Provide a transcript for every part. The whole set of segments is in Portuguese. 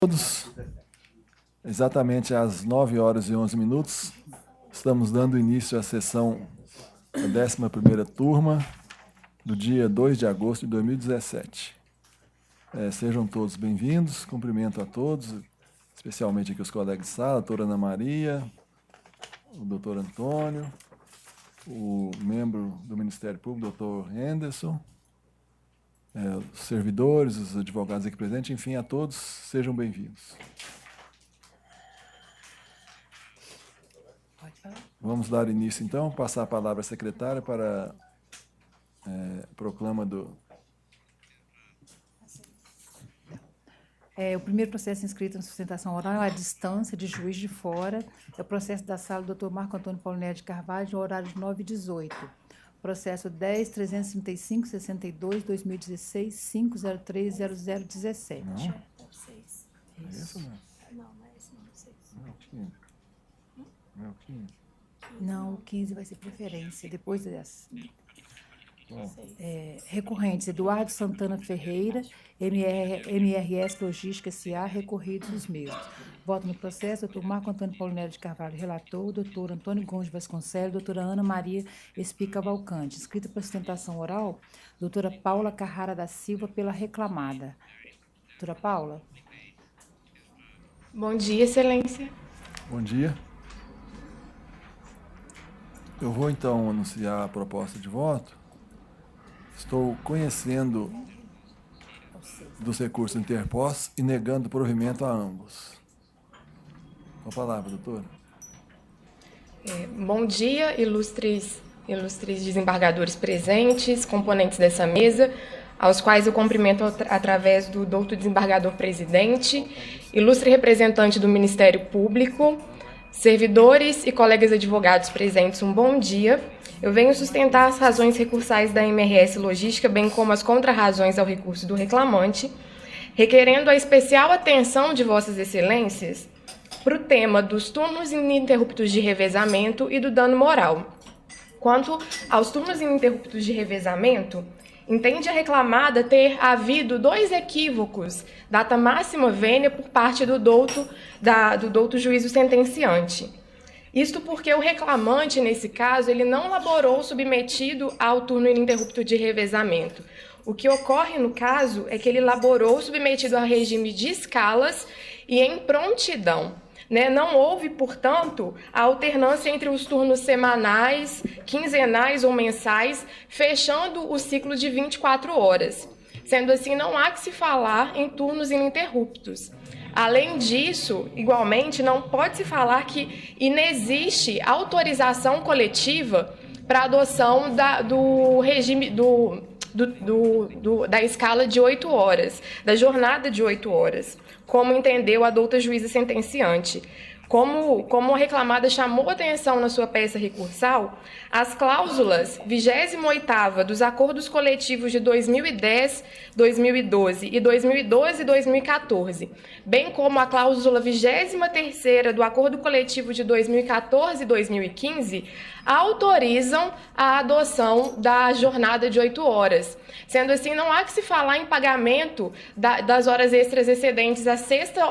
Todos, exatamente às 9h11, estamos dando início à sessão da 11ª turma do dia 2 de agosto de 2017. Sejam todos bem-vindos, cumprimento a todos, especialmente aqui os colegas de sala, a doutora Ana Maria, o doutor Antônio, o membro do Ministério Público, doutor Henderson, os servidores, os advogados aqui presentes, enfim, a todos, sejam bem-vindos. Vamos dar início, então, passar a palavra à secretária para proclama do... O primeiro processo inscrito na sustentação oral é a distância de Juiz de Fora. É o processo da sala do Dr. Marco Antônio Paulinelli de Carvalho, no horário de 9h18. Processo 10.335.62, 2016, 503.0017. Não? É isso, não? Não é esse, não, 6. Não é o 15. Não é o 15. Não, o 15 vai ser preferência, depois dessa. Bom, Recorrentes, Eduardo Santana Ferreira, MRS Logística S.A., recorridos os mesmos. Voto no processo, doutor Marco Antônio Paulinelli de Carvalho, relator, doutor Antônio Gomes de Vasconcelos, doutora Ana Maria Espica Valcante. Inscrita para sustentação oral, doutora Paula Carrara da Silva, pela reclamada. Doutora Paula. Bom dia, Excelência. bom dia. Eu vou, então, anunciar a proposta de voto. Estou conhecendo dos recursos interpostos e negando provimento a ambos. Com a palavra, doutora. Bom dia, ilustres desembargadores presentes, componentes dessa mesa, aos quais eu cumprimento através do doutor desembargador presidente, ilustre representante do Ministério Público, servidores e colegas advogados presentes, um bom dia. Eu venho sustentar as razões recursais da MRS Logística, bem como as contrarrazões ao recurso do reclamante, requerendo a especial atenção de Vossas Excelências para o tema dos turnos ininterruptos de revezamento e do dano moral. Quanto aos turnos ininterruptos de revezamento, entende a reclamada ter havido 2 equívocos, data máxima vênia, por parte do douto juízo sentenciante. Isto porque o reclamante, nesse caso, ele não laborou submetido ao turno ininterrupto de revezamento. O que ocorre, no caso, é que ele laborou submetido a regime de escalas e em prontidão. Não houve, portanto, a alternância entre os turnos semanais, quinzenais ou mensais, fechando o ciclo de 24 horas. Sendo assim, não há que se falar em turnos ininterruptos. Além disso, igualmente, não pode se falar que inexiste autorização coletiva para a adoção do regime da escala de 8 horas, da jornada de 8 horas, como entendeu a douta juíza sentenciante. Como a reclamada chamou atenção na sua peça recursal, as cláusulas 28ª dos acordos coletivos de 2010, 2012 e 2012 e 2014, bem como a cláusula 23ª do acordo coletivo de 2014 e 2015, autorizam a adoção da jornada de 8 horas. Sendo assim, não há que se falar em pagamento das horas extras excedentes à sexta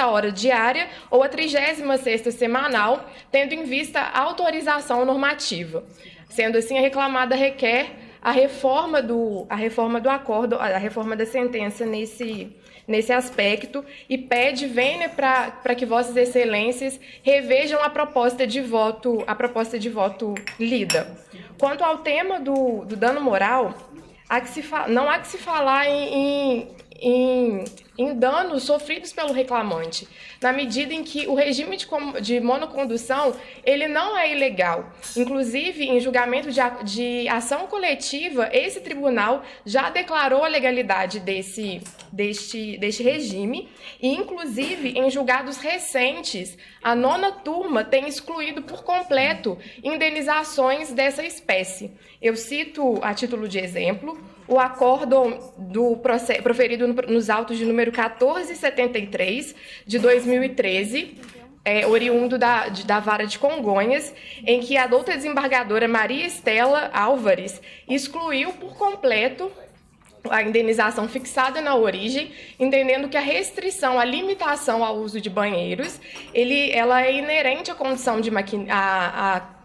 hora diária ou a 36ª semanal, tendo em vista a autorização normativa. Sendo assim, a reclamada requer a reforma do acordo, a reforma da sentença nesse aspecto e pede vênia para que Vossas Excelências revejam a proposta de voto lida. Quanto ao tema do dano moral, não há que se falar em danos sofridos pelo reclamante, na medida em que o regime de monocondução ele não é ilegal. Inclusive, em julgamento de ação coletiva, esse tribunal já declarou a legalidade deste regime e, inclusive, em julgados recentes, a 9ª turma tem excluído por completo indenizações dessa espécie. Eu cito, a título de exemplo, o acórdão proferido nos autos de número 1473, de 2013, oriundo da Vara de Congonhas, em que a douta desembargadora Maria Estela Álvares excluiu por completo a indenização fixada na origem, entendendo que a restrição, a limitação ao uso de banheiros, ela é inerente à condição de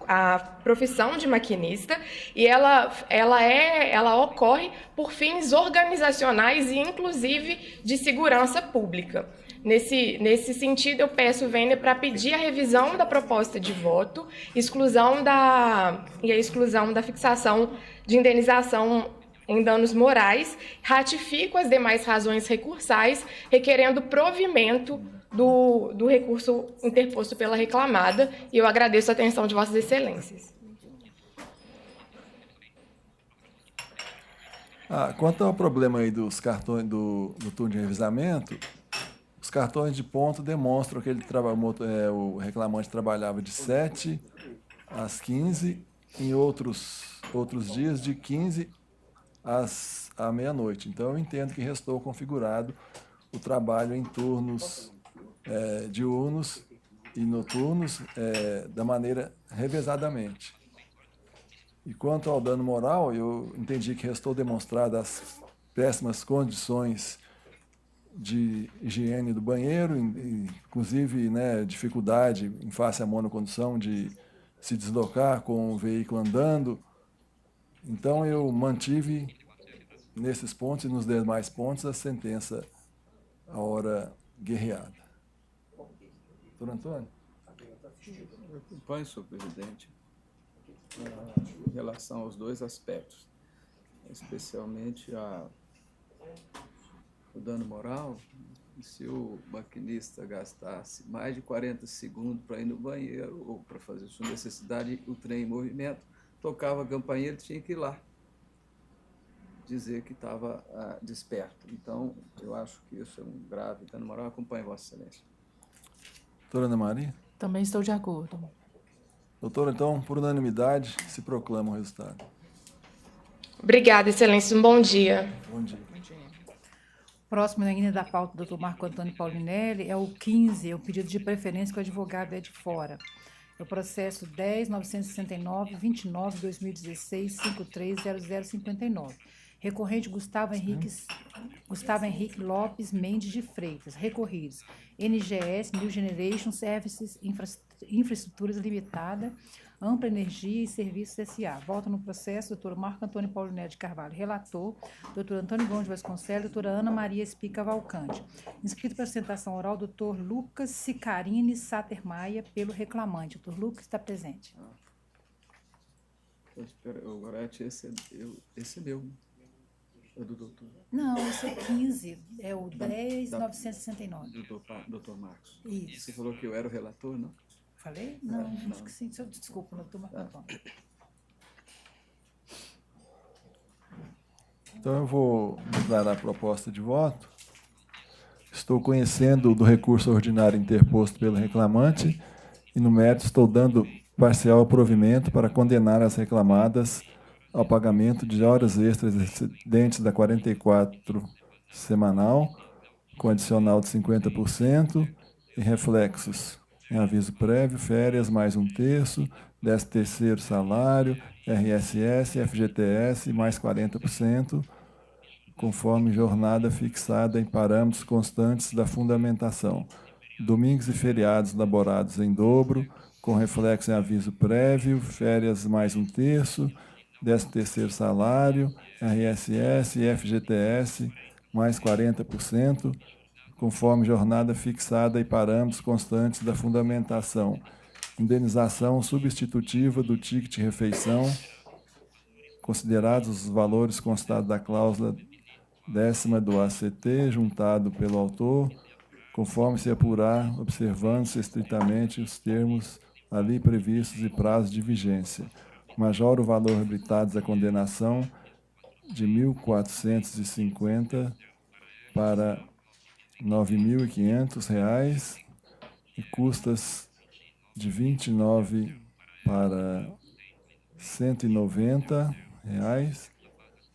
a profissão de maquinista e ela ocorre por fins organizacionais e, inclusive, de segurança pública. Nesse sentido, eu peço o Vênia para pedir a revisão da proposta de voto e a exclusão da fixação de indenização em danos morais, ratifico as demais razões recursais, requerendo provimento do recurso interposto pela reclamada, e eu agradeço a atenção de Vossas Excelências. Quanto ao problema aí dos cartões do turno de revisamento, os cartões de ponto demonstram que o reclamante trabalhava de 7 às 15, em outros dias de 15 à meia-noite. Então, eu entendo que restou configurado o trabalho em turnos diurnos e noturnos da maneira revezadamente. E quanto ao dano moral, eu entendi que restou demonstrada as péssimas condições de higiene do banheiro, inclusive dificuldade em face à monocondução de se deslocar com o veículo andando. Então, eu mantive nesses pontos e nos demais pontos a sentença à hora guerreada. Doutor Antônio? Eu acompanho, senhor presidente, em relação aos dois aspectos, especialmente o dano moral. Se o maquinista gastasse mais de 40 segundos para ir no banheiro ou para fazer sua necessidade, o trem em movimento, tocava a campainha, ele tinha que ir lá dizer que estava desperto. Então, eu acho que isso é um grave dano moral. Acompanhe Vossa Excelência. Doutora Ana Maria? Também estou de acordo. Doutor, então, por unanimidade, se proclama o resultado. Obrigada, Excelência. Um bom dia. Bom dia. Próximo ainda da pauta do doutor Marco Antônio Paulinelli é o 15, é o pedido de preferência que o advogado é de fora. É o processo 10.969-29/2016-530059. Recorrente Gustavo Henrique Lopes Mendes de Freitas. Recorridos: NGS, New Generation Services Infraestruturas Limitada, Ampla Energia e Serviços S.A. Volta no processo doutor Marco Antônio Paulinelli de Carvalho, relator, doutor Antônio Gomes de Vasconcelos, doutora Ana Maria Espica Valcante. Inscrito para apresentação oral, doutor Lucas Sicarini Satermaia, pelo reclamante. Doutor Lucas está presente. O Gorete, esse é meu. É do doutor. Não, esse é 15, é o 10.969. Doutor Marcos. Isso. Você falou que eu era o relator, não? Falei? Não, acho que sim. Desculpa, doutor Marco Antônio. Então, eu vou declarar a proposta de voto. Estou conhecendo do recurso ordinário interposto pelo reclamante e, no mérito, estou dando parcial provimento para condenar as reclamadas ao pagamento de horas extras excedentes da 44 semanal, com adicional de 50% e reflexos em aviso prévio, férias mais 1/3, 13º salário, RSS, FGTS mais 40%, conforme jornada fixada em parâmetros constantes da fundamentação. Domingos e feriados laborados em dobro, com reflexo em aviso prévio, férias mais 1/3, 13º salário, RSS e FGTS mais 40%, conforme jornada fixada e parâmetros constantes da fundamentação. Indenização substitutiva do ticket refeição, considerados os valores constados da cláusula 10ª do ACT, juntado pelo autor, conforme se apurar, observando-se estritamente os termos ali previstos e prazos de vigência. Majora o valor habilitados à condenação de R$ 1.450 para R$ 9.500 e custas de R$ 29 para R$ 190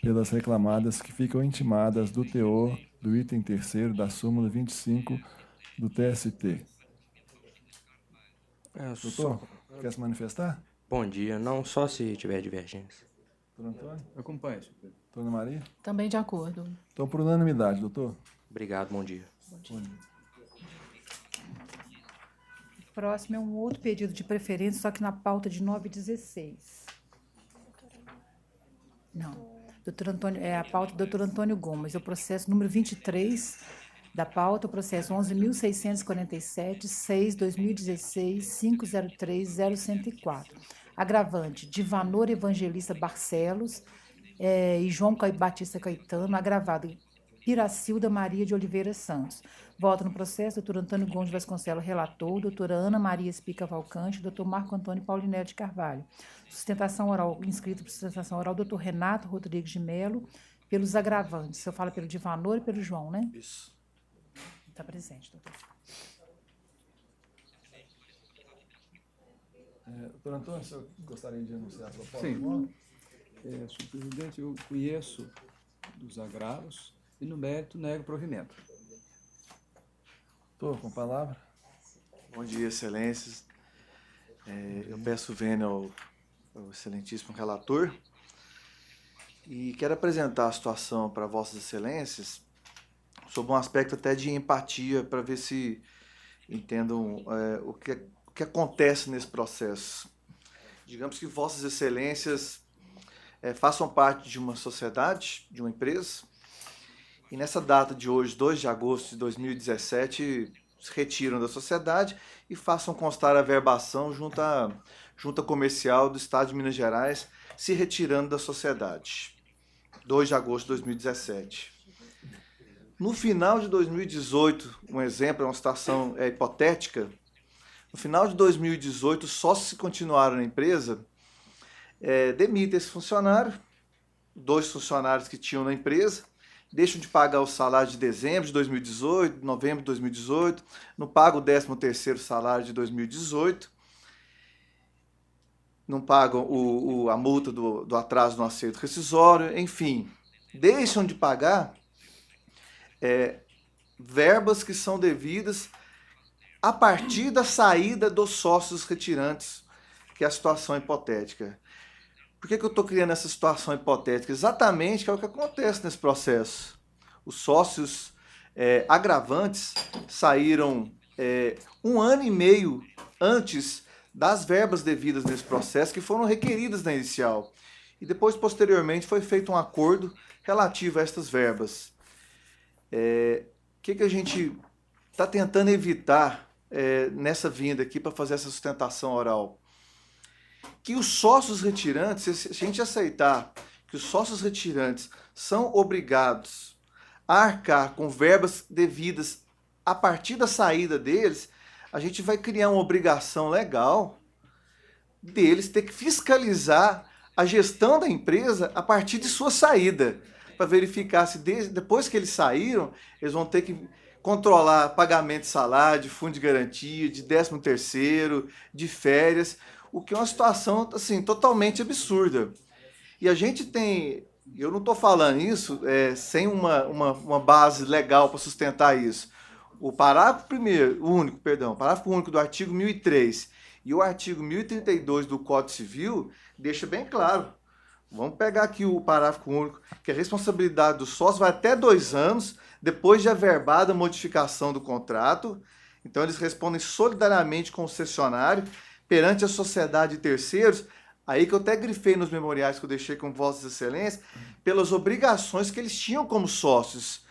pelas reclamadas que ficam intimadas do teor do item 3º da súmula 25 do TST. Doutor, quer se manifestar? Bom dia, não só se tiver divergência. Doutor Antônio? Acompanhe, senhor presidente. Doutora Ana Maria? Também de acordo. Então, por unanimidade, doutor. Obrigado, bom dia. Próximo é um outro pedido de preferência, só que na pauta de 916. Não. Doutor Antônio, é a pauta do doutor Antônio Gomes. É o processo número 23 da pauta, o processo 11.647, 6/2016, 503-0104. Agravante, Divanor Evangelista Barcelos e João Batista Caetano. Agravado, Piracilda Maria de Oliveira Santos. Vota no processo, doutor Antônio Gomes Vasconcelos, relator, doutora Ana Maria Espica Valcante, doutor Marco Antônio Paulinelli de Carvalho. Sustentação oral, inscrito por sustentação oral, doutor Renato Rodrigues de Melo, pelos agravantes. Eu falo pelo Divanor e pelo João, né? Isso. Está presente, doutor. Doutor Antônio, o senhor gostaria de anunciar a sua pauta? Sim. Senhor presidente, eu conheço dos agravos e, no mérito, nego provimento. Doutor, com a palavra. Bom dia, excelências. Eu peço vênia ao excelentíssimo relator e quero apresentar a situação para vossas excelências sob um aspecto até de empatia, para ver se entendam o que acontece nesse processo. Digamos que vossas excelências façam parte de uma sociedade, de uma empresa, e nessa data de hoje, 2 de agosto de 2017, se retiram da sociedade e façam constar a verbação junta comercial do Estado de Minas Gerais, se retirando da sociedade. 2 de agosto de 2017. No final de 2018, um exemplo, é uma situação hipotética, no final de 2018, os sócios que continuaram na empresa demitem esse funcionário, 2 funcionários que tinham na empresa, deixam de pagar o salário de dezembro de 2018, novembro de 2018, não pagam o 13º salário de 2018, não pagam a multa do atraso no acerto rescisório, enfim, deixam de pagar verbas que são devidas a partir da saída dos sócios retirantes, que é a situação hipotética. Por que eu estou criando essa situação hipotética? Exatamente que é o que acontece nesse processo. Os sócios agravantes saíram 1 ano e meio antes das verbas devidas nesse processo, que foram requeridas na inicial. E depois, posteriormente, foi feito um acordo relativo a estas verbas. O que a gente está tentando evitar nessa vinda aqui para fazer essa sustentação oral? Que os sócios retirantes, se a gente aceitar que os sócios retirantes são obrigados a arcar com verbas devidas a partir da saída deles, a gente vai criar uma obrigação legal deles ter que fiscalizar a gestão da empresa a partir de sua saída, para verificar se depois que eles saíram, eles vão ter que controlar pagamento de salário, de fundo de garantia, de 13º, de férias, o que é uma situação assim, totalmente absurda. E a gente tem, eu não estou falando isso sem uma base legal para sustentar isso. O parágrafo único do artigo 1003 e o artigo 1032 do Código Civil deixa bem claro. Vamos pegar aqui o parágrafo único, que a responsabilidade do sócio vai até 2 anos depois de averbada a modificação do contrato. Então, eles respondem solidariamente com o cessionário perante a sociedade de terceiros, aí que eu até grifei nos memoriais que eu deixei com vossas excelências, pelas obrigações que eles tinham como sócios.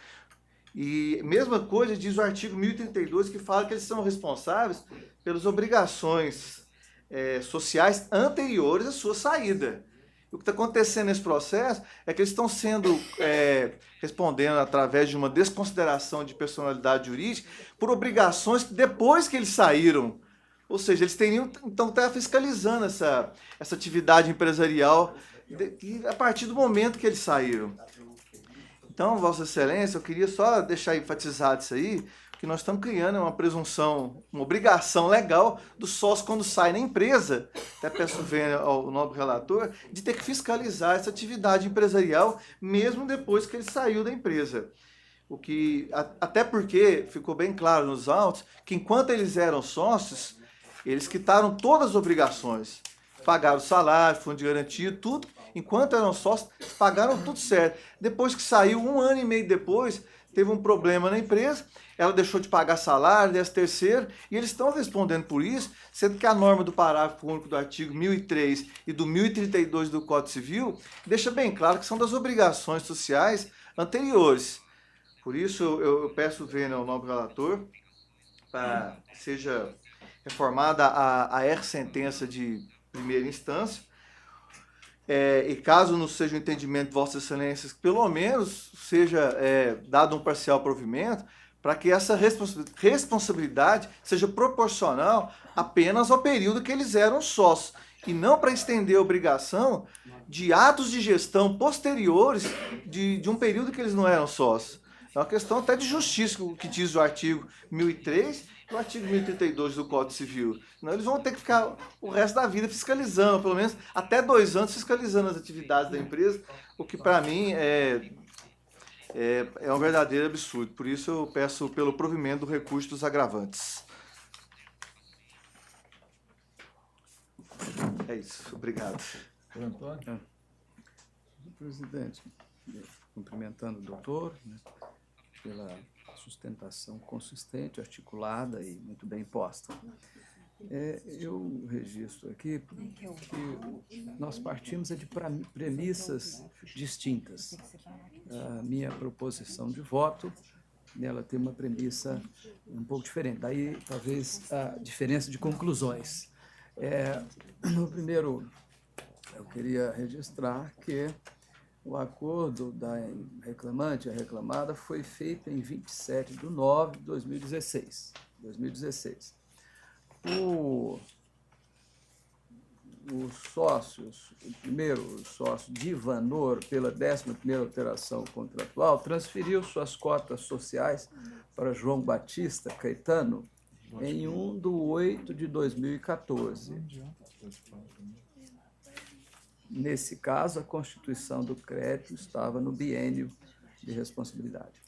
E mesma coisa diz o artigo 1032, que fala que eles são responsáveis pelas obrigações sociais anteriores à sua saída. O que está acontecendo nesse processo é que eles estão sendo respondendo através de uma desconsideração de personalidade jurídica por obrigações depois que eles saíram. Ou seja, eles teriam, então, estar fiscalizando essa atividade empresarial a partir do momento que eles saíram. Então, Vossa Excelência, eu queria só deixar enfatizado isso aí, que nós estamos criando uma presunção, uma obrigação legal do sócio quando sai na empresa, até peço ver ao nobre relator, de ter que fiscalizar essa atividade empresarial mesmo depois que ele saiu da empresa. Até porque ficou bem claro nos autos que enquanto eles eram sócios, eles quitaram todas as obrigações, pagaram o salário, fundo de garantia, tudo, enquanto eram sócios, pagaram tudo certo. Depois que saiu, 1 ano e meio depois, teve um problema na empresa, ela deixou de pagar salário, 13º, e eles estão respondendo por isso, sendo que a norma do parágrafo único do artigo 1003 e do 1032 do Código Civil deixa bem claro que são das obrigações sociais anteriores. Por isso, eu peço ver ao nobre relator para que seja reformada a R-sentença de primeira instância, e caso não seja o entendimento de Vossas Excelências, pelo menos seja dado um parcial provimento para que essa responsabilidade seja proporcional apenas ao período que eles eram sócios, e não para estender a obrigação de atos de gestão posteriores de um período que eles não eram sócios. É uma questão até de justiça, o que diz o artigo 1003 e o artigo 1032 do Código Civil. Senão eles vão ter que ficar o resto da vida fiscalizando, pelo menos até 2 anos fiscalizando as atividades da empresa, o que para mim é um verdadeiro absurdo. Por isso eu peço pelo provimento do recurso dos agravantes. É isso. Obrigado. Antônio? Presidente, cumprimentando o doutor, né, pela sustentação consistente, articulada e muito bem posta. Eu registro aqui que nós partimos de premissas distintas. A minha proposição de voto, ela tem uma premissa um pouco diferente. Daí, talvez, a diferença de conclusões. No primeiro, eu queria registrar que o acordo da reclamante e a reclamada foi feito em 27/9/2016. Os sócios, o primeiro sócio, Divanor, pela 11ª alteração contratual, transferiu suas cotas sociais para João Batista Caetano em 1/8/2014. Nesse caso, a constituição do crédito estava no biênio de responsabilidade.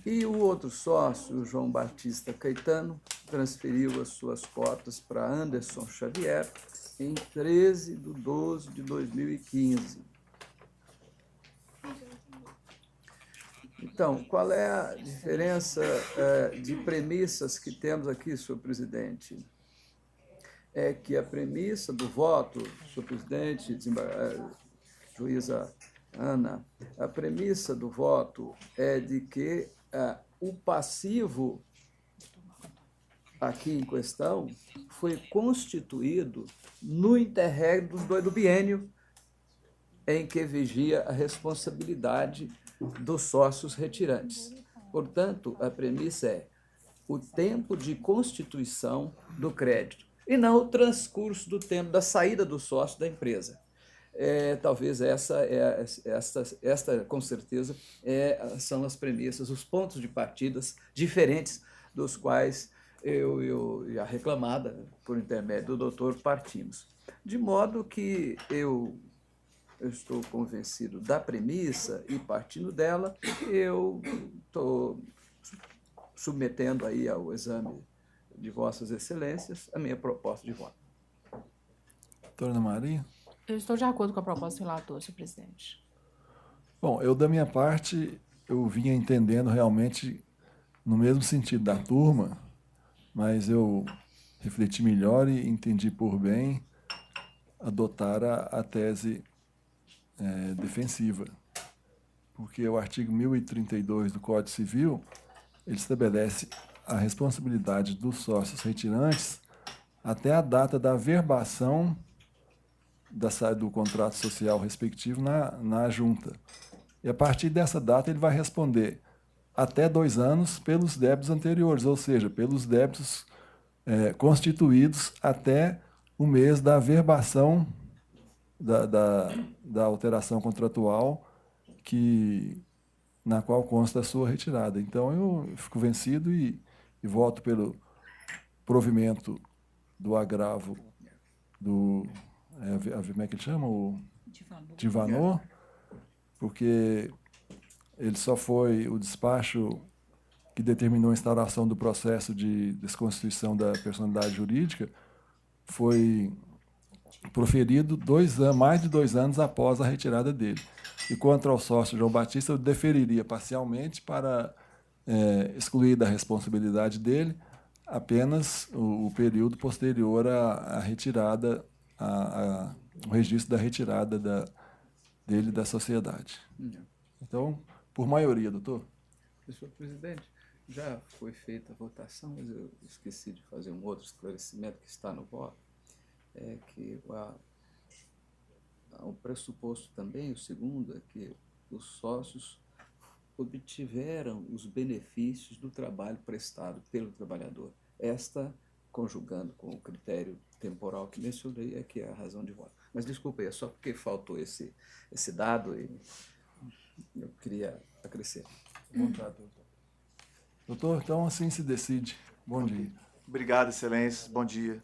E o outro sócio, o João Batista Caetano, transferiu as suas cotas para Anderson Xavier em 13/12/2015. Então, qual é a diferença de premissas que temos aqui, senhor presidente? É que a premissa do voto, senhor presidente, juíza Ana, a premissa do voto é de que o passivo aqui em questão foi constituído no interregno do biênio em que vigia a responsabilidade dos sócios retirantes. Portanto, a premissa é o tempo de constituição do crédito e não o transcurso do tempo da saída do sócio da empresa. Talvez esta com certeza, são as premissas, os pontos de partidas diferentes dos quais eu e a reclamada, por intermédio do doutor, partimos. De modo que eu estou convencido da premissa e, partindo dela, eu estou submetendo aí ao exame de Vossas Excelências a minha proposta de voto. Doutora Ana Maria? Eu estou de acordo com a proposta do relator, senhor presidente. Bom, eu, da minha parte, eu vinha entendendo realmente no mesmo sentido da turma, mas eu refleti melhor e entendi por bem adotar a tese defensiva, porque o artigo 1032 do Código Civil, ele estabelece a responsabilidade dos sócios retirantes até a data da averbação da saída do contrato social respectivo na junta. E a partir dessa data ele vai responder até 2 anos pelos débitos anteriores, ou seja, pelos débitos constituídos até o mês da averbação da alteração contratual na qual consta a sua retirada. Então, eu fico vencido e voto pelo provimento do agravo do... como é que ele chama? O Divanor, porque ele só foi o despacho que determinou a instauração do processo de desconstituição da personalidade jurídica, foi proferido mais de 2 anos após a retirada dele. E contra o sócio João Batista, eu deferiria parcialmente para excluir da responsabilidade dele apenas o período posterior à retirada, o registro da retirada dele da sociedade. Então, por maioria, doutor. Senhor presidente, já foi feita a votação, mas eu esqueci de fazer um outro esclarecimento que está no voto, que o pressuposto também, o segundo, é que os sócios obtiveram os benefícios do trabalho prestado pelo trabalhador. Esta, conjugando com o critério temporal que mencionei, é que é a razão de voto. Mas desculpa, é só porque faltou esse dado e eu queria acrescentar. Vontade, doutor. Doutor, então assim se decide. Bom dia. Obrigado, excelências. Bom dia.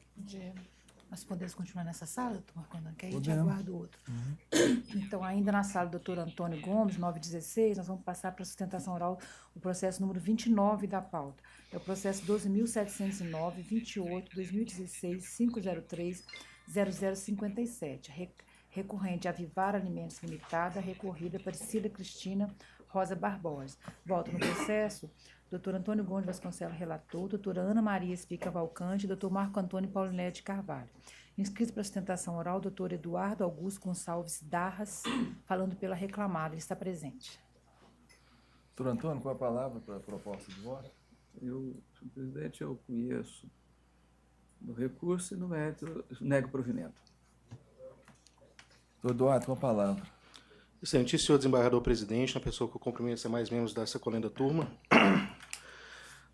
Nós podemos continuar nessa sala, doutor Marcondano, que aí a gente Podemos. aguarda o outro. Então, ainda na sala do doutor Antônio Gomes, 916, nós vamos passar para a sustentação oral o processo número 29 da pauta. É o processo 12.709, 28, 2016, 503, 0057. Recorrente Avivar Alimentos Limitada, recorrida Priscila Cristina Rosa Barbosa. Voto no processo, doutor Antônio Gomes Vasconcelos, relator, doutora Ana Maria Espica Valcante, doutor Marco Antônio Paulinelli de Carvalho. Inscrito para sustentação oral, doutor Eduardo Augusto Gonçalves Darras, falando pela reclamada. Ele está presente. Doutor Antônio, qual a palavra para a proposta de voto? Senhor presidente, eu conheço no recurso e no mérito, nego provimento. Doutor Eduardo, com a palavra. Excelentíssimo senhor desembargador presidente, na pessoa que eu cumprimento os demais membros dessa colenda turma.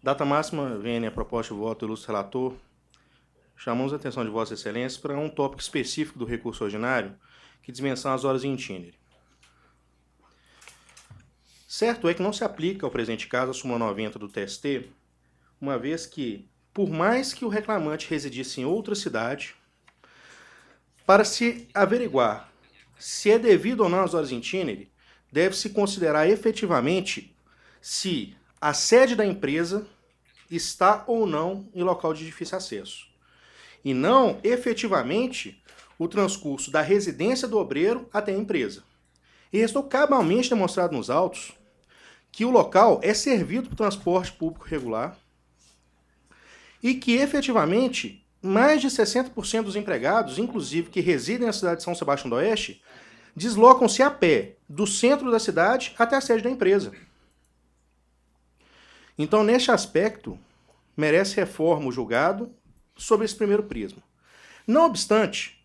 Data máxima, vem a proposta de voto do ilustre relator. Chamamos a atenção de Vossa Excelência para um tópico específico do recurso ordinário, que dimensão as horas em itinere. Certo é que não se aplica ao presente caso a súmula 90 do TST, uma vez que, por mais que o reclamante residisse em outra cidade, para se averiguar se é devido ou não às horas em itinere, deve-se considerar efetivamente se a sede da empresa está ou não em local de difícil acesso, e não efetivamente o transcurso da residência do obreiro até a empresa. E restou cabalmente demonstrado nos autos que o local é servido por transporte público regular e que efetivamente mais de 60% dos empregados, inclusive que residem na cidade de São Sebastião do Oeste, deslocam-se a pé do centro da cidade até a sede da empresa. Então, neste aspecto, merece reforma o julgado sobre esse primeiro prisma. Não obstante,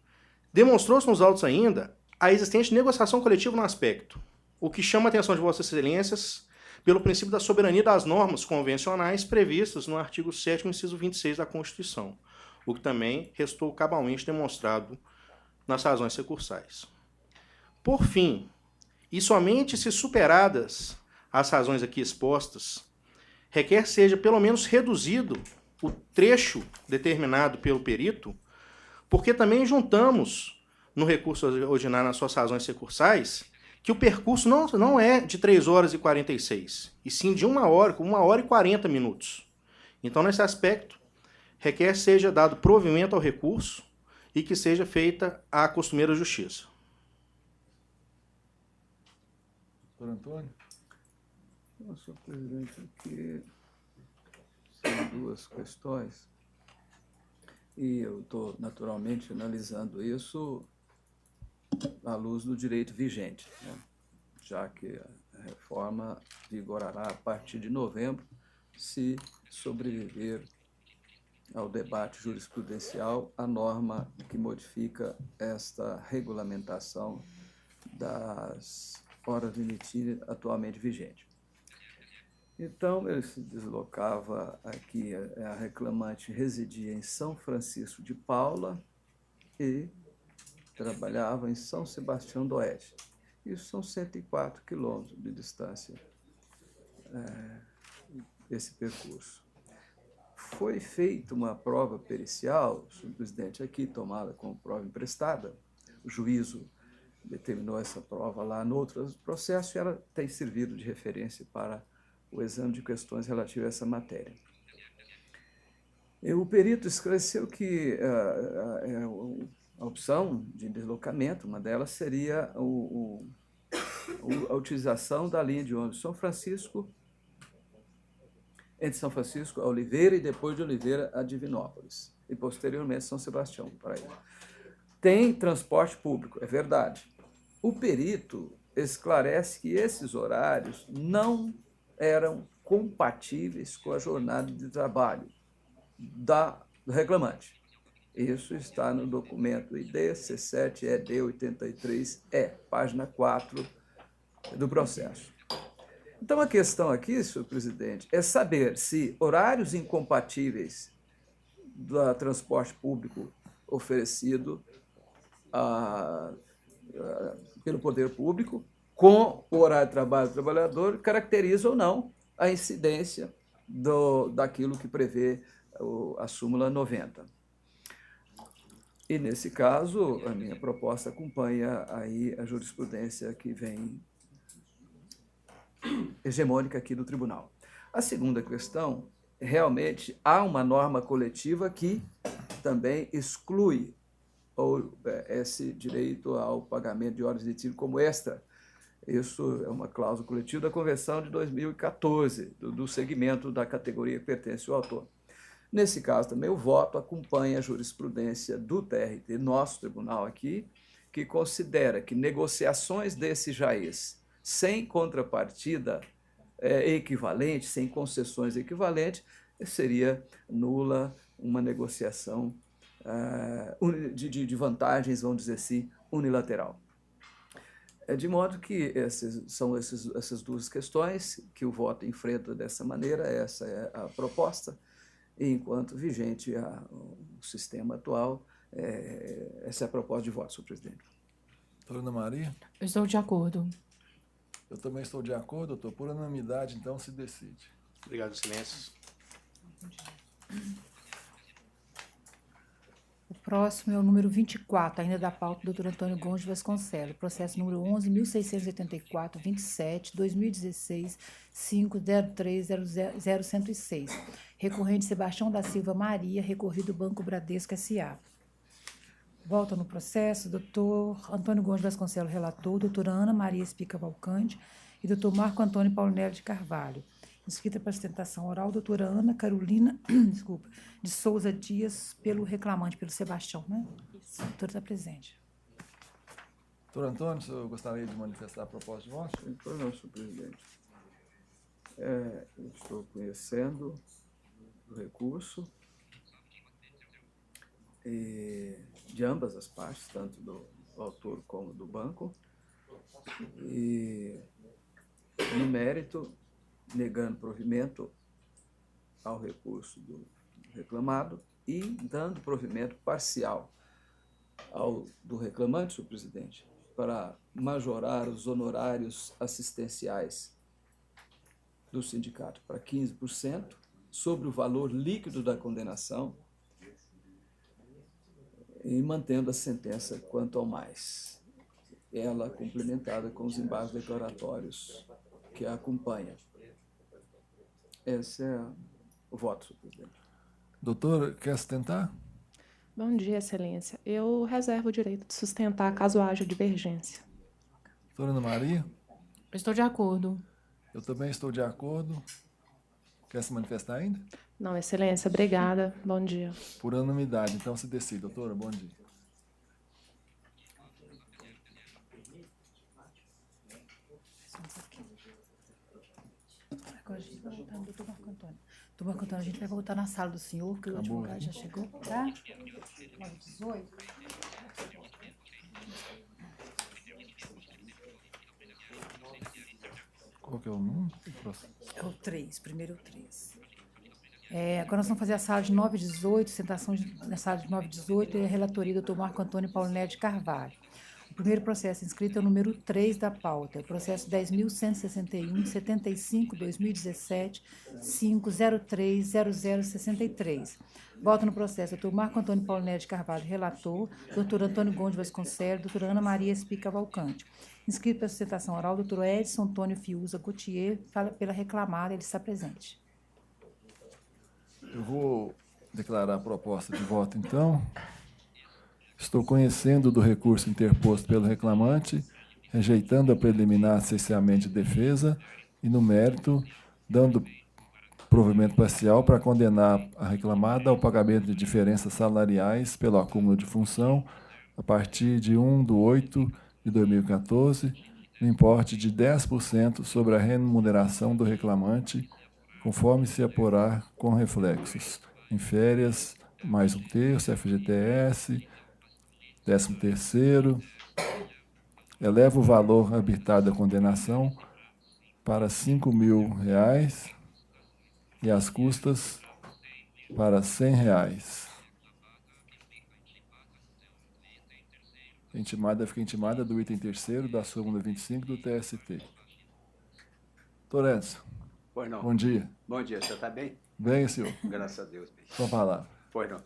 demonstrou-se nos autos ainda a existente negociação coletiva no aspecto, o que chama a atenção de Vossas Excelências pelo princípio da soberania das normas convencionais previstas no artigo 7º, inciso 26 da Constituição, o que também restou cabalmente demonstrado nas razões recursais. Por fim, e somente se superadas as razões aqui expostas, requer seja pelo menos reduzido o trecho determinado pelo perito, porque também juntamos no recurso ordinário nas suas razões recursais que o percurso não é de 3 horas e 46, e sim de 1 hora, com 1 hora e 40 minutos. Então, nesse aspecto, requer seja dado provimento ao recurso e que seja feita a costumeira justiça. Doutor Antônio? Senhor presidente, aqui são 2 questões e eu estou naturalmente analisando isso à luz do direito vigente, né? Já que a reforma vigorará a partir de novembro, se sobreviver ao debate jurisprudencial a norma que modifica esta regulamentação das horas limite atualmente vigente. Então, ele se deslocava aqui, a reclamante residia em São Francisco de Paula e trabalhava em São Sebastião do Oeste. Isso são 104 quilômetros de distância, esse percurso. Foi feita uma prova pericial, senhor presidente, aqui tomada como prova emprestada. O juízo determinou essa prova lá no outro processo e ela tem servido de referência para o exame de questões relativas a essa matéria. O perito esclareceu que opção de deslocamento, uma delas seria a utilização da linha de ônibus São Francisco, entre São Francisco a Oliveira e depois de Oliveira a Divinópolis, e posteriormente São Sebastião, Paraíba. Tem transporte público, é verdade. O perito esclarece que esses horários não eram compatíveis com a jornada de trabalho do reclamante. Isso está no documento ID C7ED 83E, página 4 do processo. Então, a questão aqui, senhor presidente, é saber se horários incompatíveis do transporte público oferecido pelo poder público com o horário de trabalho do trabalhador caracteriza ou não a incidência daquilo que prevê a súmula 90. E, nesse caso, a minha proposta acompanha aí a jurisprudência que vem hegemônica aqui do tribunal. A segunda questão, realmente há uma norma coletiva que também exclui esse direito ao pagamento de horas de tiro como extra. Isso é uma cláusula coletiva da Convenção de 2014, do segmento da categoria que pertence ao autor. Nesse caso também o voto acompanha a jurisprudência do TRT, nosso tribunal aqui, que considera que negociações desse jaez sem contrapartida equivalente, sem concessões equivalentes, seria nula uma negociação de vantagens, vamos dizer assim, unilateral. De modo que são essas duas questões que o voto enfrenta dessa maneira, essa é a proposta, e enquanto vigente o sistema atual, essa é a proposta de voto, senhor presidente. Doutora Ana Maria? Eu estou de acordo. Eu também estou de acordo, doutor. Por unanimidade, então, se decide. Obrigado, excelências. O próximo é o número 24, ainda da pauta do doutor Antônio Gomes de Vasconcelos, processo número 11.684, 27, 2016, 503000106. Recorrente Sebastião da Silva Maria, recorrido Banco Bradesco S.A. Volta no processo, doutor Antônio Gomes de Vasconcelos, relator, doutora Ana Maria Espica Valcante e doutor Marco Antônio Paulinelli de Carvalho. Inscrita para sustentação oral, doutora Ana Carolina de Souza Dias, pelo reclamante, pelo Sebastião, né? Isso. A doutora está presente. Doutor Antônio, o senhor gostaria de manifestar a proposta de voto? Então, não, senhor presidente. Eu estou conhecendo o recurso de ambas as partes, tanto do autor como do banco, e, no mérito, negando provimento ao recurso do reclamado e dando provimento parcial do reclamante, senhor presidente, para majorar os honorários assistenciais do sindicato para 15% sobre o valor líquido da condenação e mantendo a sentença quanto ao mais. Ela complementada com os embargos declaratórios que a acompanham. Esse é o voto, senhor presidente. Doutor, quer sustentar? Bom dia, excelência. Eu reservo o direito de sustentar caso haja divergência. Doutora Ana Maria? Eu estou de acordo. Eu também estou de acordo. Quer se manifestar ainda? Não, excelência, obrigada. Bom dia. Por unanimidade, então se decide. Doutora, bom dia. Agora a gente vai voltar no doutor Marco Antônio. Doutor Marco Antônio, a gente vai voltar na sala do senhor, porque o Acabou, advogado já chegou, tá? 9h18. Qual que é o número? É o 3, primeiro o 3. Agora nós vamos fazer a sala de 9h18, sentação na sala de 9h18, e a relatoria do doutor Marco Antônio Paulinelli de Carvalho. O primeiro processo inscrito é o número 3 da pauta, processo 10.161, 75/2017, 5030063. Volta no processo doutor Marco Antônio Paulinelli de Carvalho, relator, doutor Antônio Gomes de Vasconcelos, doutora Ana Maria Espica Valcante. Inscrito para sustentação oral, doutor Edson Antônio Fiuza Gautier, fala pela reclamada, ele está presente. Eu vou declarar a proposta de voto, então. estou conhecendo do recurso interposto pelo reclamante, rejeitando a preliminar cesseamento de defesa e, no mérito, dando provimento parcial para condenar a reclamada ao pagamento de diferenças salariais pelo acúmulo de função a partir de 1/8/2014, no importe de 10% sobre a remuneração do reclamante, conforme se apurar com reflexos em férias, mais 1/3, FGTS, 13º. Eleva o valor arbitrário da condenação para R$ 5.000 e as custas para R$ 100. Fica intimada do item 3º da súmula 25 do TST. Torenzo, Pois não. bom dia. Bom dia, o senhor está bem? Bem, senhor. Graças a Deus, bem. Sua palavra. Pois não.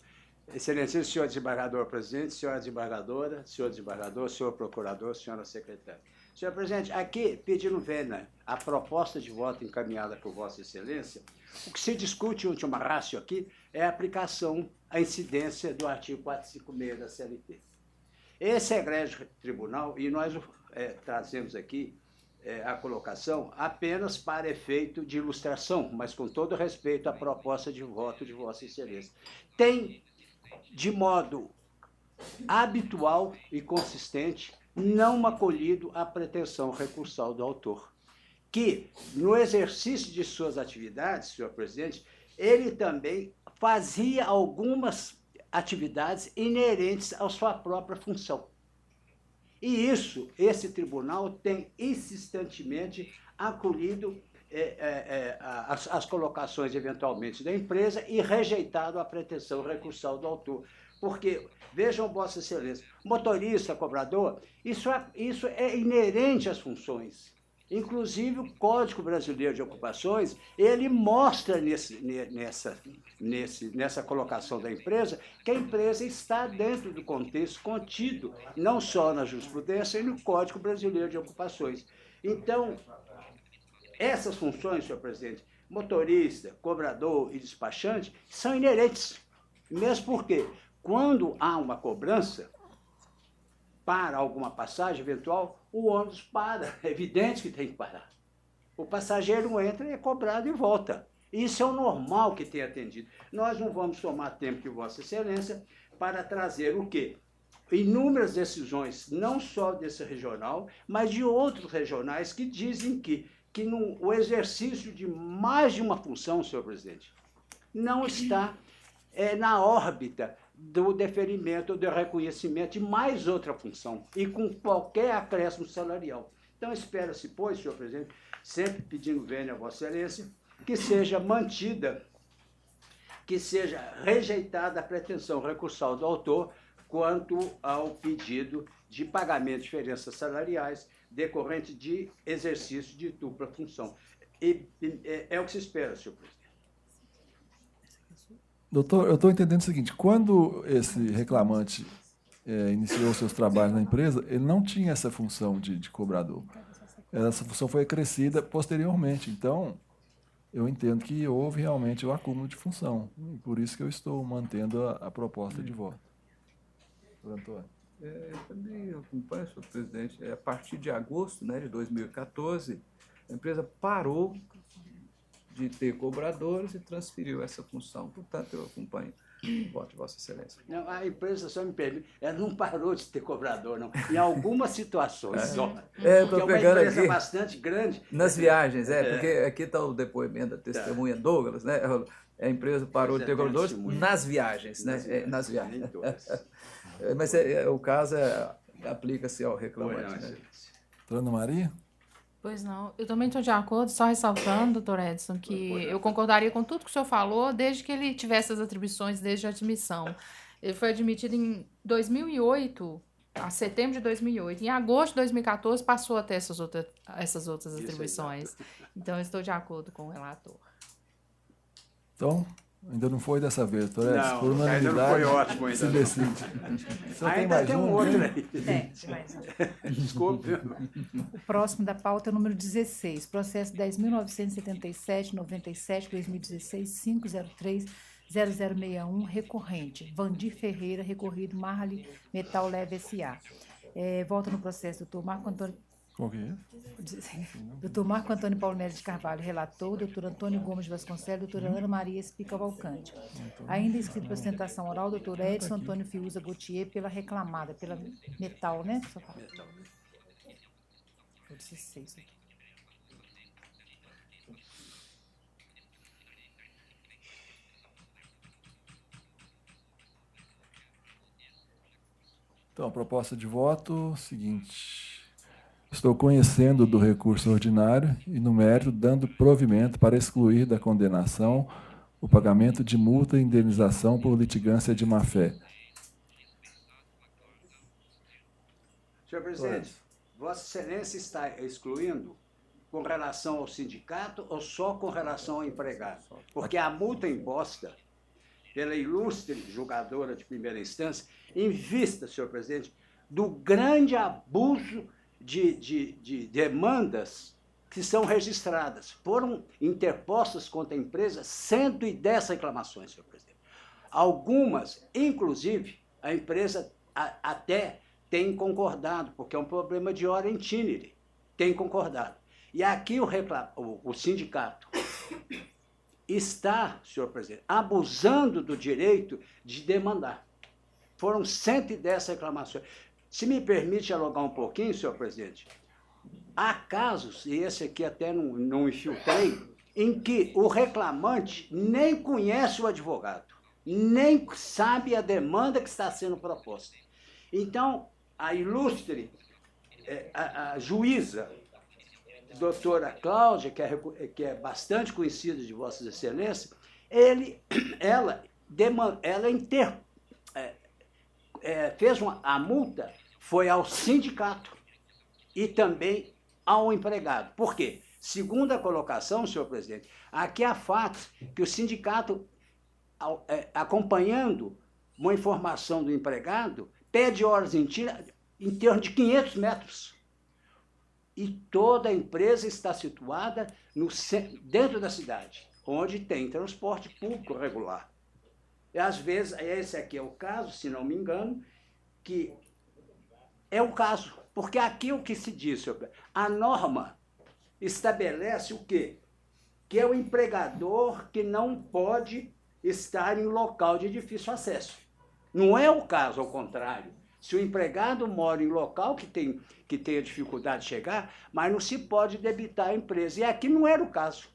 Excelentíssimo senhor desembargador presidente, senhora desembargadora, senhor desembargador, senhor procurador, senhora secretária. Senhor presidente, aqui, pedindo vênia a proposta de voto encaminhada por Vossa Excelência, o que se discute em última ratio aqui é a aplicação, a incidência do artigo 456 da CLT. Esse egrégio tribunal, e nós trazemos aqui a colocação apenas para efeito de ilustração, mas com todo respeito à proposta de voto de Vossa Excelência. Tem, de modo habitual e consistente, não acolhido a pretensão recursal do autor, que, no exercício de suas atividades, senhor presidente, ele também fazia algumas atividades inerentes à sua própria função. E isso, esse tribunal tem insistentemente acolhido as colocações, eventualmente, da empresa e rejeitado a pretensão recursal do autor. Porque, vejam, Vossa Excelência, motorista, cobrador, isso é inerente às funções. Inclusive, o Código Brasileiro de Ocupações, ele mostra nessa colocação da empresa que a empresa está dentro do contexto contido, não só na jurisprudência e no Código Brasileiro de Ocupações. Então, essas funções, senhor presidente, motorista, cobrador e despachante, são inerentes. Mesmo porque, quando há uma cobrança para alguma passagem eventual, o ônibus para. É evidente que tem que parar. O passageiro entra e é cobrado e volta. Isso é o normal que tem atendido. Nós não vamos tomar tempo de Vossa Excelência para trazer o quê? Inúmeras decisões, não só desse regional, mas de outros regionais que dizem que o exercício de mais de uma função, senhor presidente, não está na órbita do deferimento ou do reconhecimento de mais outra função e com qualquer acréscimo salarial. Então, espera-se, pois, senhor presidente, sempre pedindo vênia a Vossa Excelência, que seja mantida, que seja rejeitada a pretensão recursal do autor quanto ao pedido de pagamento de diferenças salariais decorrente de exercício de dupla função. E é o que se espera, senhor presidente. Doutor, eu estou entendendo o seguinte, quando esse reclamante iniciou seus trabalhos na empresa, ele não tinha essa função de cobrador. Essa função foi acrescida posteriormente. Então, eu entendo que houve realmente o acúmulo de função. E por isso que eu estou mantendo a proposta de voto. Doutor Antônio. Eu também acompanho, senhor presidente. A partir de agosto, né, de 2014, a empresa parou de ter cobradores e transferiu essa função. Portanto, eu acompanho o voto de Vossa Excelência. Não, a empresa, só me permite, ela não parou de ter cobrador, não. Em algumas situações só. Estou Porque é uma empresa bastante grande. Nas viagens, porque aqui está o depoimento da testemunha Douglas, né? A empresa parou de ter cobradores nas viagens, né? Nas viagens. Mas o caso aplica-se ao reclamante, né? Doutora Ana Maria? Pois não, eu também estou de acordo, só ressaltando, doutor Edson, que eu concordaria com tudo que o senhor falou, desde que ele tivesse as atribuições desde a admissão. Ele foi admitido em 2008, a setembro de 2008. Em agosto de 2014, passou a ter essas outras atribuições. Então, eu estou de acordo com o relator. Então, ainda não foi dessa vez, doutor Edson. Não, por unanimidade, ainda não foi ótimo ainda. se decide. Ainda tem um outro aí. Tem mais um. Desculpe. O próximo da pauta é o número 16, processo 10.977, 97, 2016, 503, 0061, recorrente. Vandir Ferreira, recorrido Marli Metal Leve S.A. Volta no processo, doutor Marco Antônio... Qual que é? Doutor Marco Antônio Paulinelli de Carvalho, relator, doutor Antônio Gomes Vasconcelos, doutora Ana Maria Espica Valcante. Ainda inscrito para sustentação oral, doutor Edson Antônio Fiuza Gautier, pela reclamada, pela Metal, né? Metal. Eu disse 6 aqui. Então, a proposta de voto, seguinte... Estou conhecendo do recurso ordinário e, no mérito, dando provimento para excluir da condenação o pagamento de multa e indenização por litigância de má-fé. Senhor presidente, Vossa Excelência está excluindo com relação ao sindicato ou só com relação ao empregado? Porque a multa imposta pela ilustre julgadora de primeira instância, em vista, senhor presidente, do grande abuso de demandas que são registradas. Foram interpostas contra a empresa 110 reclamações, senhor presidente. Algumas, inclusive, a empresa até tem concordado, porque é um problema de hora itinere, tem concordado. E aqui o sindicato está, senhor presidente, abusando do direito de demandar. Foram 110 reclamações. Se me permite dialogar um pouquinho, senhor presidente, há casos, e esse aqui até não infiltrei, em que o reclamante nem conhece o advogado, nem sabe a demanda que está sendo proposta. Então, a ilustre, a juíza, doutora Cláudia, que é bastante conhecida de Vossas Excelências, ela fez a multa, foi ao sindicato e também ao empregado. Por quê? Segundo a colocação, senhor presidente, aqui há fatos que o sindicato, acompanhando uma informação do empregado, pede horas em torno de 500 metros. E toda a empresa está situada dentro da cidade, onde tem transporte público regular. E, às vezes, esse aqui é o caso, se não me engano, que é o caso. Porque aqui o que se diz, senhor, a norma estabelece o quê? Que é o empregador que não pode estar em local de difícil acesso. Não é o caso, ao contrário. Se o empregado mora em local que tenha dificuldade de chegar, mas não se pode debitar a empresa. E aqui não era o caso.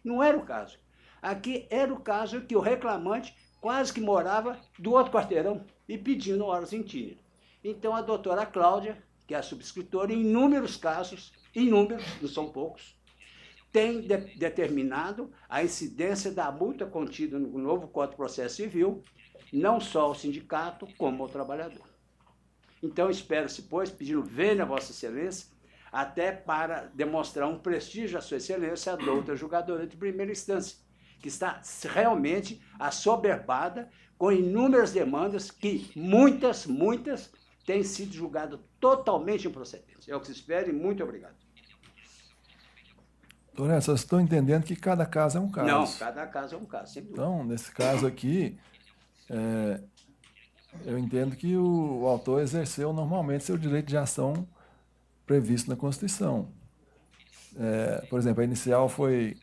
Não era o caso. Aqui era o caso que o reclamante quase que morava do outro quarteirão e pedindo horas em itinere. Então, a doutora Cláudia, que é a subscritora, em inúmeros casos, inúmeros, não são poucos, tem determinado a incidência da multa contida no novo Código de Processo Civil, não só ao sindicato, como ao trabalhador. Então, espero-se, pois, pedindo vênia a Vossa Excelência, até para demonstrar um prestígio à Sua Excelência, a doutora julgadora de primeira instância, que está realmente assoberbada com inúmeras demandas que muitas têm sido julgadas totalmente improcedentes. É o que se espera e muito obrigado. Doutor, vocês estão entendendo que cada caso é um caso. Não, cada caso é um caso, sem dúvida. Então, nesse caso aqui, eu entendo que o autor exerceu normalmente seu direito de ação previsto na Constituição. Por exemplo, a inicial foi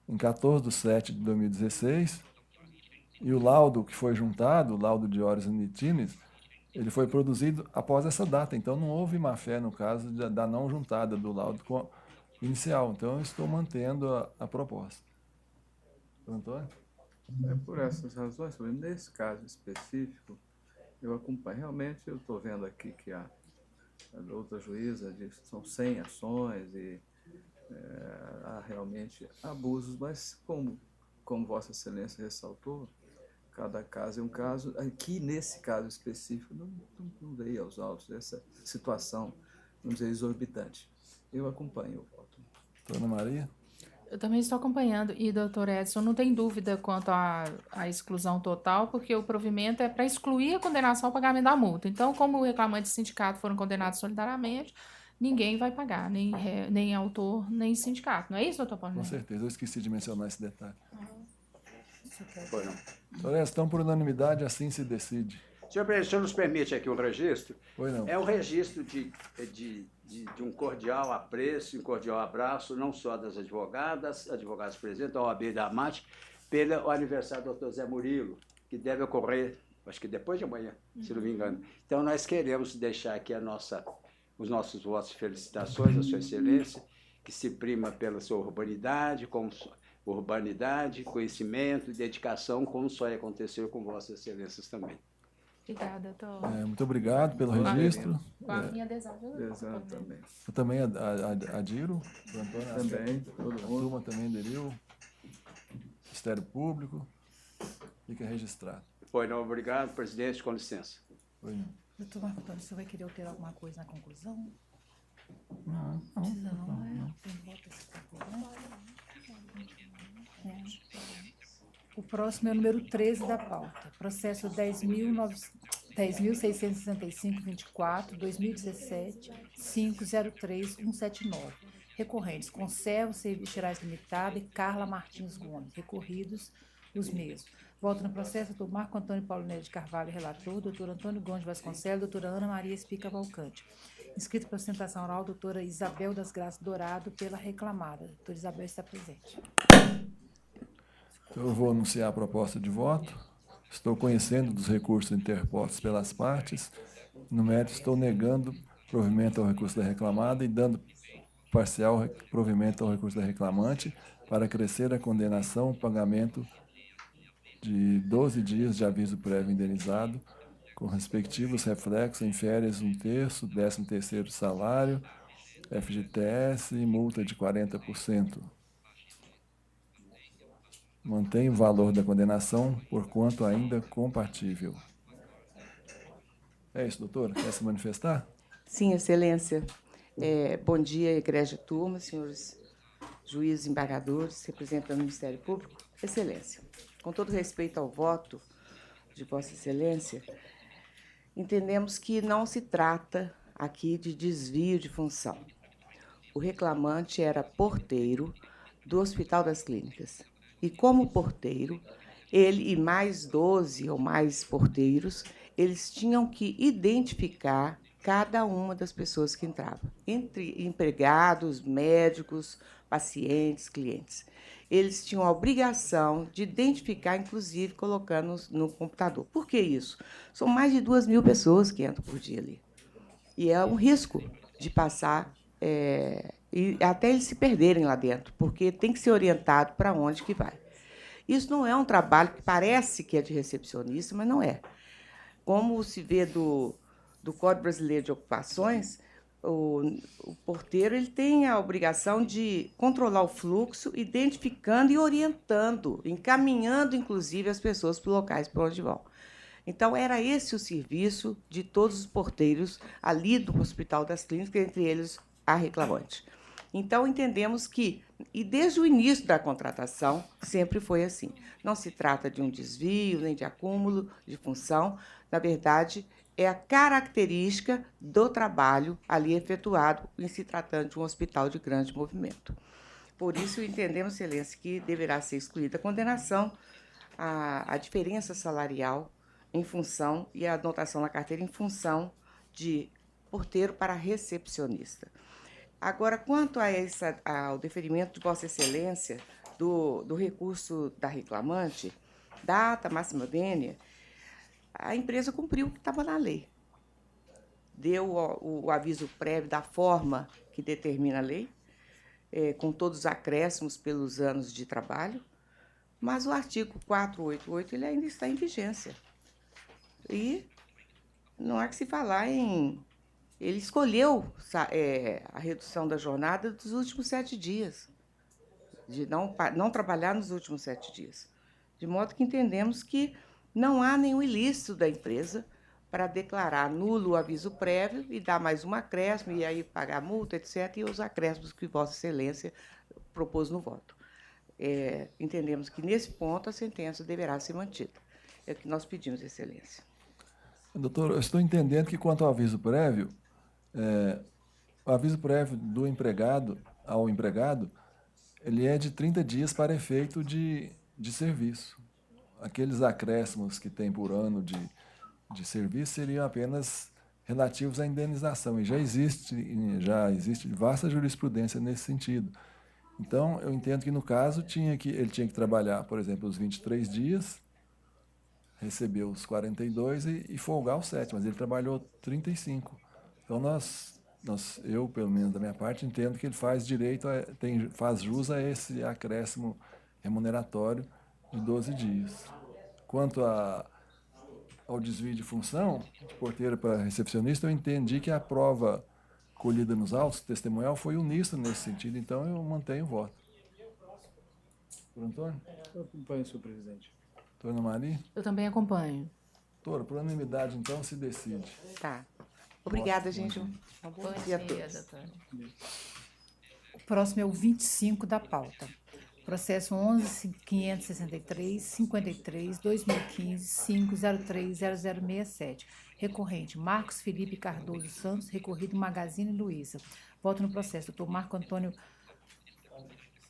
em 14/7/2016, e o laudo que foi juntado, o laudo de horas initinis, ele foi produzido após essa data. Então, não houve má-fé no caso da não juntada do laudo inicial. Então, eu estou mantendo a proposta. Antônio? Por essas razões, nesse caso específico, eu acompanho. Realmente, eu estou vendo aqui que a outra juíza diz que são 100 ações e há realmente abusos, mas como Vossa Excelência ressaltou, cada caso é um caso. Aqui, nesse caso específico, não dei aos autos essa situação, vamos dizer, exorbitante. Eu acompanho o voto. Dona Maria? Eu também estou acompanhando. E, doutor Edson, não tem dúvida quanto à exclusão total, porque o provimento é para excluir a condenação ao pagamento da multa. Então, como o reclamante e o sindicato foram condenados solidariamente, ninguém vai pagar, nem autor, nem sindicato. Não é isso, doutor Paulo? Com certeza. Eu esqueci de mencionar esse detalhe. Foi não. Doutor Edson, então, por unanimidade, assim se decide. Senhor presidente, o senhor nos permite aqui um registro? Pois não. É um registro de um cordial apreço, um cordial abraço, não só das advogadas presentes, da OAB e da AMAT, pelo aniversário do doutor Zé Murilo, que deve ocorrer, acho que depois de amanhã, se não me engano. Então, nós queremos deixar aqui os nossos votos de felicitações à sua excelência, que se prima pela sua urbanidade, conhecimento e dedicação, como só aconteceu com vossas excelências também. Obrigada, doutor. Muito obrigado pelo registro. Com a minha adesão. Exato, também. Eu também adiro. O Antônio Também, todo A mundo. turma também aderiu. Ministério Público. Fica registrado. Pois não, obrigado, presidente, com licença. Pois não. Doutor Marco Antônio, você vai querer alterar alguma coisa na conclusão? Não. Tem voto esse tempo, né? O próximo é o número 13 da pauta. Processo 10.665-24, 2017, 503-179. Recorrentes, Conservo Serviços Gerais Limitada e Carla Martins Gomes. Recorridos, os mesmos. Voto no processo, doutor Marco Antônio Paulinelli de Carvalho, relator, doutor Antônio Gomes Vasconcelos, doutora Ana Maria Espica Valcante. Inscrito para sustentação oral, doutora Isabel das Graças Dourado, pela reclamada. Doutora Isabel está presente. Eu vou anunciar a proposta de voto. Estou conhecendo dos recursos interpostos pelas partes. No mérito, estou negando provimento ao recurso da reclamada e dando parcial provimento ao recurso da reclamante para crescer a condenação, o pagamento de 12 dias de aviso prévio indenizado, com respectivos reflexos em férias 1/3, 13º salário, FGTS e multa de 40%. Mantém o valor da condenação, porquanto ainda compatível. É isso, doutora? Quer se manifestar? Sim, excelência. Bom dia, egrégia turma, senhores juízes, embargadores, representantes do Ministério Público. Excelência, com todo respeito ao voto de Vossa Excelência, entendemos que não se trata aqui de desvio de função. O reclamante era porteiro do Hospital das Clínicas. E, como porteiro, ele e mais 12 ou mais porteiros, eles tinham que identificar cada uma das pessoas que entravam, entre empregados, médicos, pacientes, clientes. Eles tinham a obrigação de identificar, inclusive, colocando no computador. Por que isso? São mais de 2.000 pessoas que entram por dia ali. E é um risco de passar, e até eles se perderem lá dentro, porque tem que ser orientado para onde que vai. Isso não é um trabalho que parece que é de recepcionista, mas não é. Como se vê do Código Brasileiro de Ocupações, o porteiro ele tem a obrigação de controlar o fluxo, identificando e orientando, encaminhando, inclusive, as pessoas para os locais para onde vão. Então, era esse o serviço de todos os porteiros ali do Hospital das Clínicas, entre eles a reclamante. Então, entendemos que, e desde o início da contratação, sempre foi assim. Não se trata de um desvio, nem de acúmulo de função. Na verdade, é a característica do trabalho ali efetuado em se tratando de um hospital de grande movimento. Por isso, entendemos, excelência, que deverá ser excluída a condenação, a diferença salarial em função e a anotação na carteira em função de porteiro para recepcionista. Agora, quanto ao deferimento de Vossa Excelência do recurso da reclamante, data máxima vênia, a empresa cumpriu o que estava na lei. Deu o aviso prévio da forma que determina a lei, com todos os acréscimos pelos anos de trabalho, mas o artigo 488 ele ainda está em vigência. E não há que se falar em... Ele escolheu a redução da jornada dos últimos 7 dias, de não trabalhar nos últimos 7 dias. De modo que entendemos que não há nenhum ilícito da empresa para declarar nulo o aviso prévio e dar mais um acréscimo, e aí pagar multa, etc., e os acréscimos que Vossa Excelência propôs no voto. Entendemos que, nesse ponto, a sentença deverá ser mantida. É o que nós pedimos, Excelência. Doutor, eu estou entendendo que, quanto ao aviso prévio, o aviso prévio do empregado ao empregado, ele é de 30 dias para efeito de serviço. aqueles acréscimos que tem por ano de serviço seriam apenas relativos à indenização, e já existe vasta jurisprudência nesse sentido. Então, eu entendo que, no caso, ele tinha que trabalhar, por exemplo, os 23 dias, receber os 42 e folgar os 7, mas ele trabalhou 35. Então, eu, pelo menos da minha parte, entendo que ele faz faz jus a esse acréscimo remuneratório de 12 dias. Quanto ao desvio de função, de porteiro para recepcionista, eu entendi que a prova colhida nos autos testemunhal foi uníssona nesse sentido, então eu mantenho o voto. Doutor Antônio? Eu acompanho, senhor presidente. Doutora Ana Maria? Eu também acompanho. Doutora, por unanimidade, então, se decide. Tá. Obrigada, gente. Bom dia a dia, todos. doutora. O próximo é o 25 da pauta. Processo 11.563, 53, 2015, 5030067. Recorrente, Marcos Felipe Cardoso Santos, recorrido Magazine Luiza. Voto no processo, doutor Marco Antônio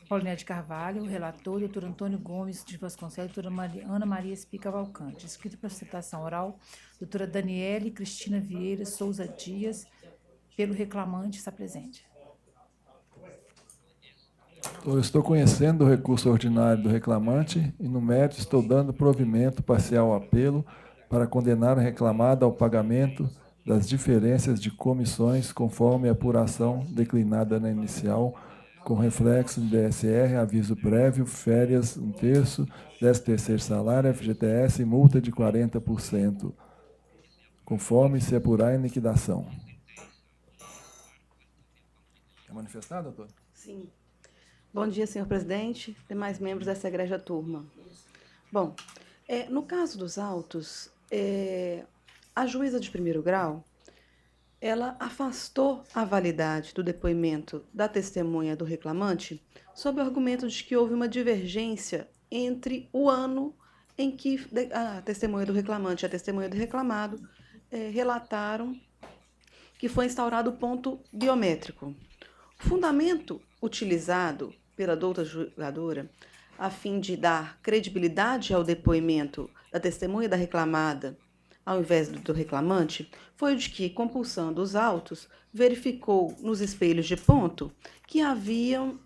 Paulinelli de Carvalho, relator, doutor Antônio Gomes de Vasconcelos, doutora Ana Maria Espica Valcante. Escrito para citação oral, doutora Daniele Cristina Vieira Souza Dias, pelo reclamante, está presente. Eu estou conhecendo o recurso ordinário do reclamante e, no mérito, estou dando provimento parcial ao apelo para condenar o reclamado ao pagamento das diferenças de comissões conforme a apuração declinada na inicial, com reflexo de DSR, aviso prévio, férias 1/3, 13º salário, FGTS e multa de 40%, conforme se apurar em liquidação. Quer manifestar, doutor? Sim. Bom dia, senhor presidente, demais membros dessa egrégia turma. Bom, no caso dos autos, a juíza de primeiro grau, ela afastou a validade do depoimento da testemunha do reclamante sob o argumento de que houve uma divergência entre o ano em que a testemunha do reclamante e a testemunha do reclamado relataram que foi instaurado o ponto biométrico. O fundamento utilizado pela douta julgadora, a fim de dar credibilidade ao depoimento da testemunha da reclamada, ao invés do reclamante, foi o de que, compulsando os autos, verificou nos espelhos de ponto que haviam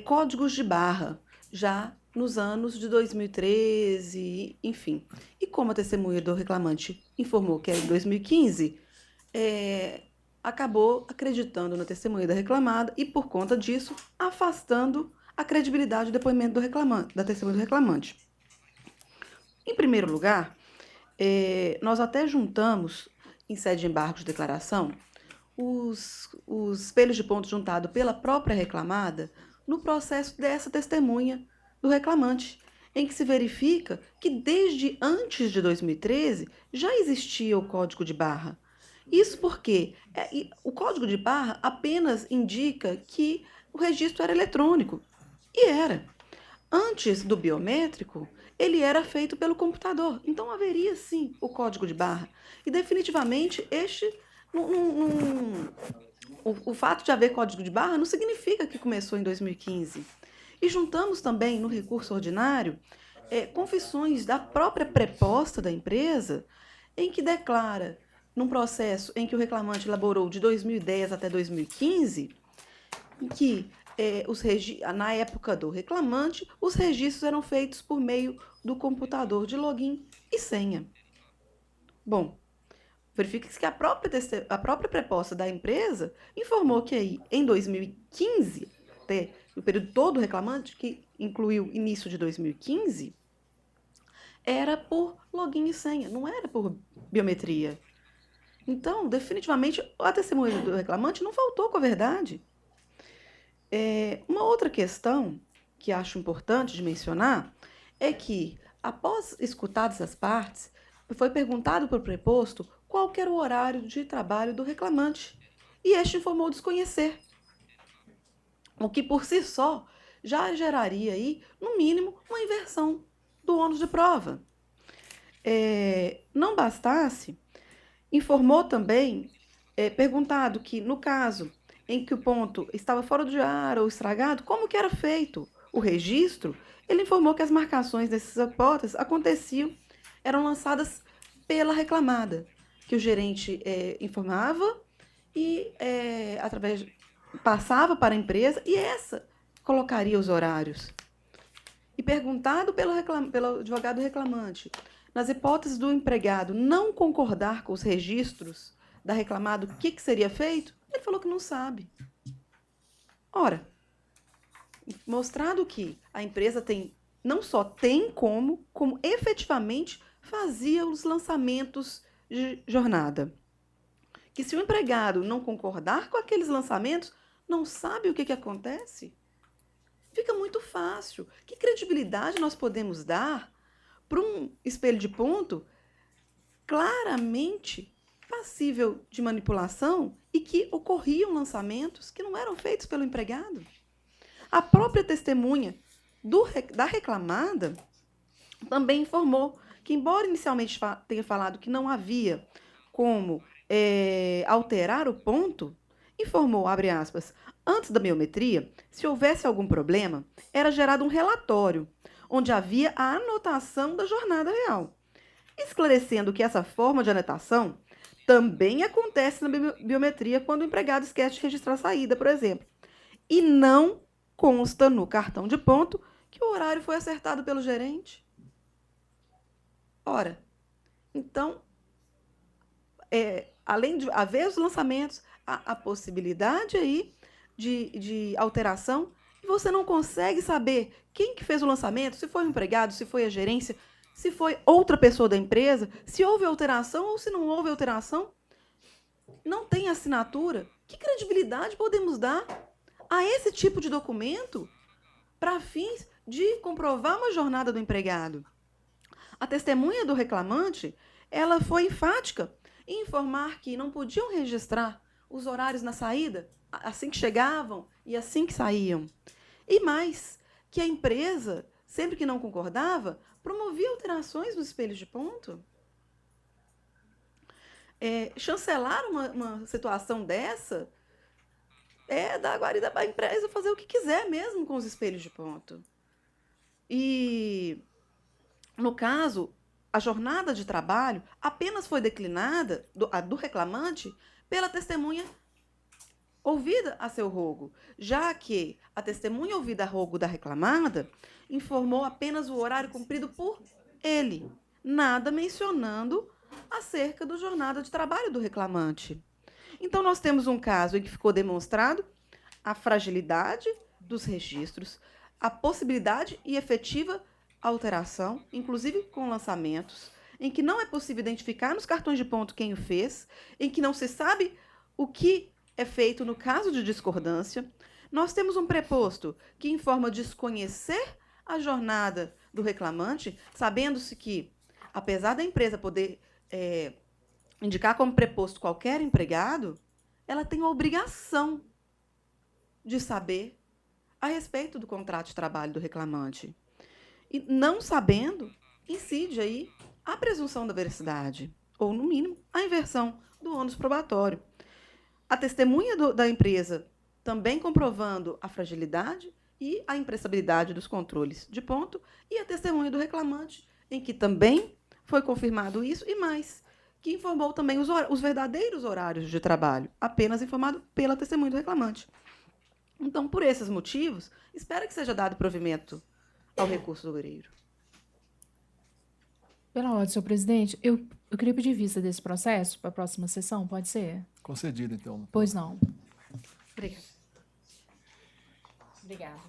códigos de barra, já nos anos de 2013, enfim. E como a testemunha do reclamante informou que era em 2015, acabou acreditando na testemunha da reclamada e, por conta disso, afastando a credibilidade do depoimento do reclamante, da testemunha do reclamante. Em primeiro lugar, nós até juntamos, em sede de embargo de declaração, os espelhos de ponto juntados pela própria reclamada no processo dessa testemunha do reclamante, em que se verifica que desde antes de 2013 já existia o código de barra. Isso porque o código de barra apenas indica que o registro era eletrônico. E era. Antes do biométrico, ele era feito pelo computador. Então haveria sim o código de barra. E definitivamente o fato de haver código de barra não significa que começou em 2015. E juntamos também no recurso ordinário confissões da própria preposta da empresa, em que declara, num processo em que o reclamante elaborou de 2010 até 2015, em que na época do reclamante, os registros eram feitos por meio do computador de login e senha. Bom, verifica-se que a própria preposta da empresa informou que aí, em 2015, até o período todo do reclamante, que incluiu início de 2015, era por login e senha, não era por biometria. Então, definitivamente, a testemunha do reclamante não faltou com a verdade. Uma outra questão que acho importante de mencionar é que, após escutadas as partes, foi perguntado para o preposto qual que era o horário de trabalho do reclamante, e este informou desconhecer, o que por si só já geraria aí, no mínimo, uma inversão do ônus de prova. Não bastasse, informou também, perguntado que, no caso em que o ponto estava fora de ar ou estragado, como que era feito o registro, ele informou que as marcações dessas hipóteses eram lançadas pela reclamada, que o gerente informava e passava para a empresa e essa colocaria os horários. E perguntado pelo advogado reclamante, nas hipóteses do empregado não concordar com os registros da reclamada, o que seria feito? Ele falou que não sabe. Ora, mostrado que a empresa não só tem como efetivamente fazia os lançamentos de jornada. Que se o empregado não concordar com aqueles lançamentos, não sabe o que acontece? Fica muito fácil. Que credibilidade nós podemos dar para um espelho de ponto claramente passível de manipulação e que ocorriam lançamentos que não eram feitos pelo empregado? A própria testemunha da reclamada também informou que, embora inicialmente tenha falado que não havia como alterar o ponto, informou, abre aspas, antes da biometria, se houvesse algum problema, era gerado um relatório, onde havia a anotação da jornada real, esclarecendo que essa forma de anotação também acontece na biometria quando o empregado esquece de registrar a saída, por exemplo, e não consta no cartão de ponto que o horário foi acertado pelo gerente. Ora, então, além de haver os lançamentos, a possibilidade aí de alteração, e você não consegue saber quem que fez o lançamento, se foi o empregado, se foi a gerência, se foi outra pessoa da empresa, se houve alteração ou se não houve alteração. Não tem assinatura. Que credibilidade podemos dar a esse tipo de documento para fins de comprovar uma jornada do empregado? A testemunha do reclamante, ela foi enfática em informar que não podiam registrar os horários na saída, assim que chegavam e assim que saíam. E mais, que a empresa, sempre que não concordava, promovia alterações nos espelhos de ponto. Chancelar uma situação dessa dar a guarida para a empresa fazer o que quiser mesmo com os espelhos de ponto. E, no caso, a jornada de trabalho apenas foi declinada, do reclamante, pela testemunha ouvida a seu rogo, já que a testemunha ouvida a rogo da reclamada informou apenas o horário cumprido por ele, nada mencionando acerca da jornada de trabalho do reclamante. Então, nós temos um caso em que ficou demonstrado a fragilidade dos registros, a possibilidade e efetiva alteração, inclusive com lançamentos, em que não é possível identificar nos cartões de ponto quem o fez, em que não se sabe o que é feito no caso de discordância. Nós temos um preposto que informa desconhecer a jornada do reclamante, sabendo-se que, apesar da empresa poder indicar como preposto qualquer empregado, ela tem a obrigação de saber a respeito do contrato de trabalho do reclamante. E, não sabendo, incide aí a presunção da veracidade, ou, no mínimo, a inversão do ônus probatório. A testemunha da empresa também comprovando a fragilidade e a imprestabilidade dos controles de ponto, e a testemunha do reclamante, em que também foi confirmado isso, e mais, que informou também os verdadeiros horários de trabalho, apenas informado pela testemunha do reclamante. Então, por esses motivos, espero que seja dado provimento ao recurso do Loureiro. Pela ordem, senhor presidente, eu queria pedir vista desse processo para a próxima sessão, pode ser? Concedido, então. Pois não. Obrigada. Obrigada.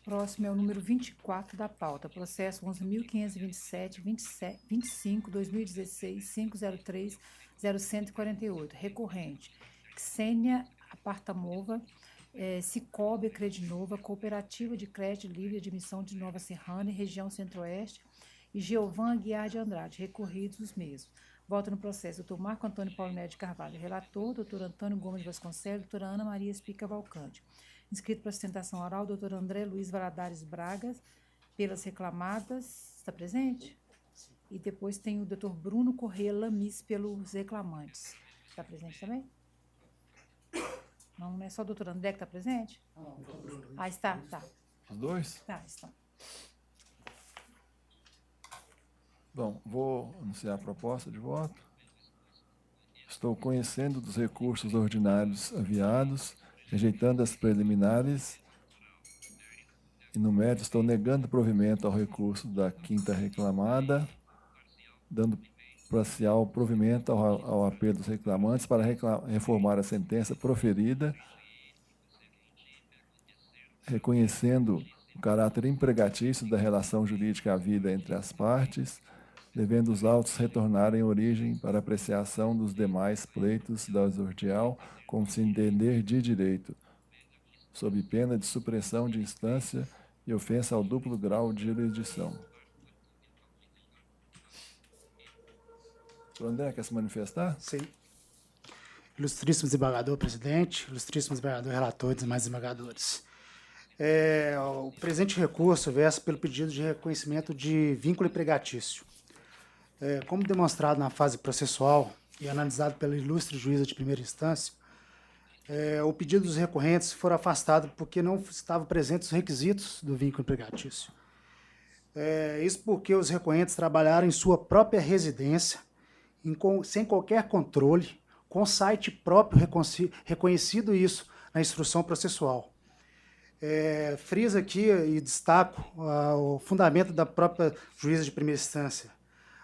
Próximo é o número 24 da pauta, processo 11.527.25.2016.503.0148, recorrente, Ksênia Apartamova, Cicobi Credinova, Cooperativa de Crédito Livre de Admissão de Nova Serrana, região Centro-Oeste, e Giovan Aguiar de Andrade, recorridos os mesmos. Voto no processo, doutor Marco Antônio Paulinelli de Carvalho, relator, doutor Antônio Gomes de Vasconcelos, doutora Ana Maria Espica Valcante. Inscrito para sustentação oral, doutor André Luiz Valadares Braga, pelas reclamadas. Está presente? E depois tem o Dr. Bruno Corrêa Lamis pelos reclamantes. Está presente também? Não é só o doutor André que está presente? Não, o doutor Bruno. Ah, está. Os dois? Tá, estão. Bom, vou anunciar a proposta de voto. Estou conhecendo dos recursos ordinários aviados, rejeitando as preliminares e, no mérito, estou negando provimento ao recurso da quinta reclamada, dando parcial provimento ao apelo dos reclamantes para reformar a sentença proferida, reconhecendo o caráter empregatício da relação jurídica havida entre as partes, devendo os autos retornarem origem para apreciação dos demais pleitos da exordial, como se entender de direito, sob pena de supressão de instância e ofensa ao duplo grau de jurisdição. O André quer se manifestar? Sim. Ilustríssimo desembargador presidente, ilustríssimo desembargador relator e demais desembargadores. O presente recurso versa pelo pedido de reconhecimento de vínculo empregatício. Como demonstrado na fase processual e analisado pela ilustre juíza de primeira instância, o pedido dos recorrentes foi afastado porque não estavam presentes os requisitos do vínculo empregatício. Isso porque os recorrentes trabalharam em sua própria residência, sem qualquer controle, com site próprio reconhecido isso na instrução processual. Friso aqui e destaco o fundamento da própria juíza de primeira instância.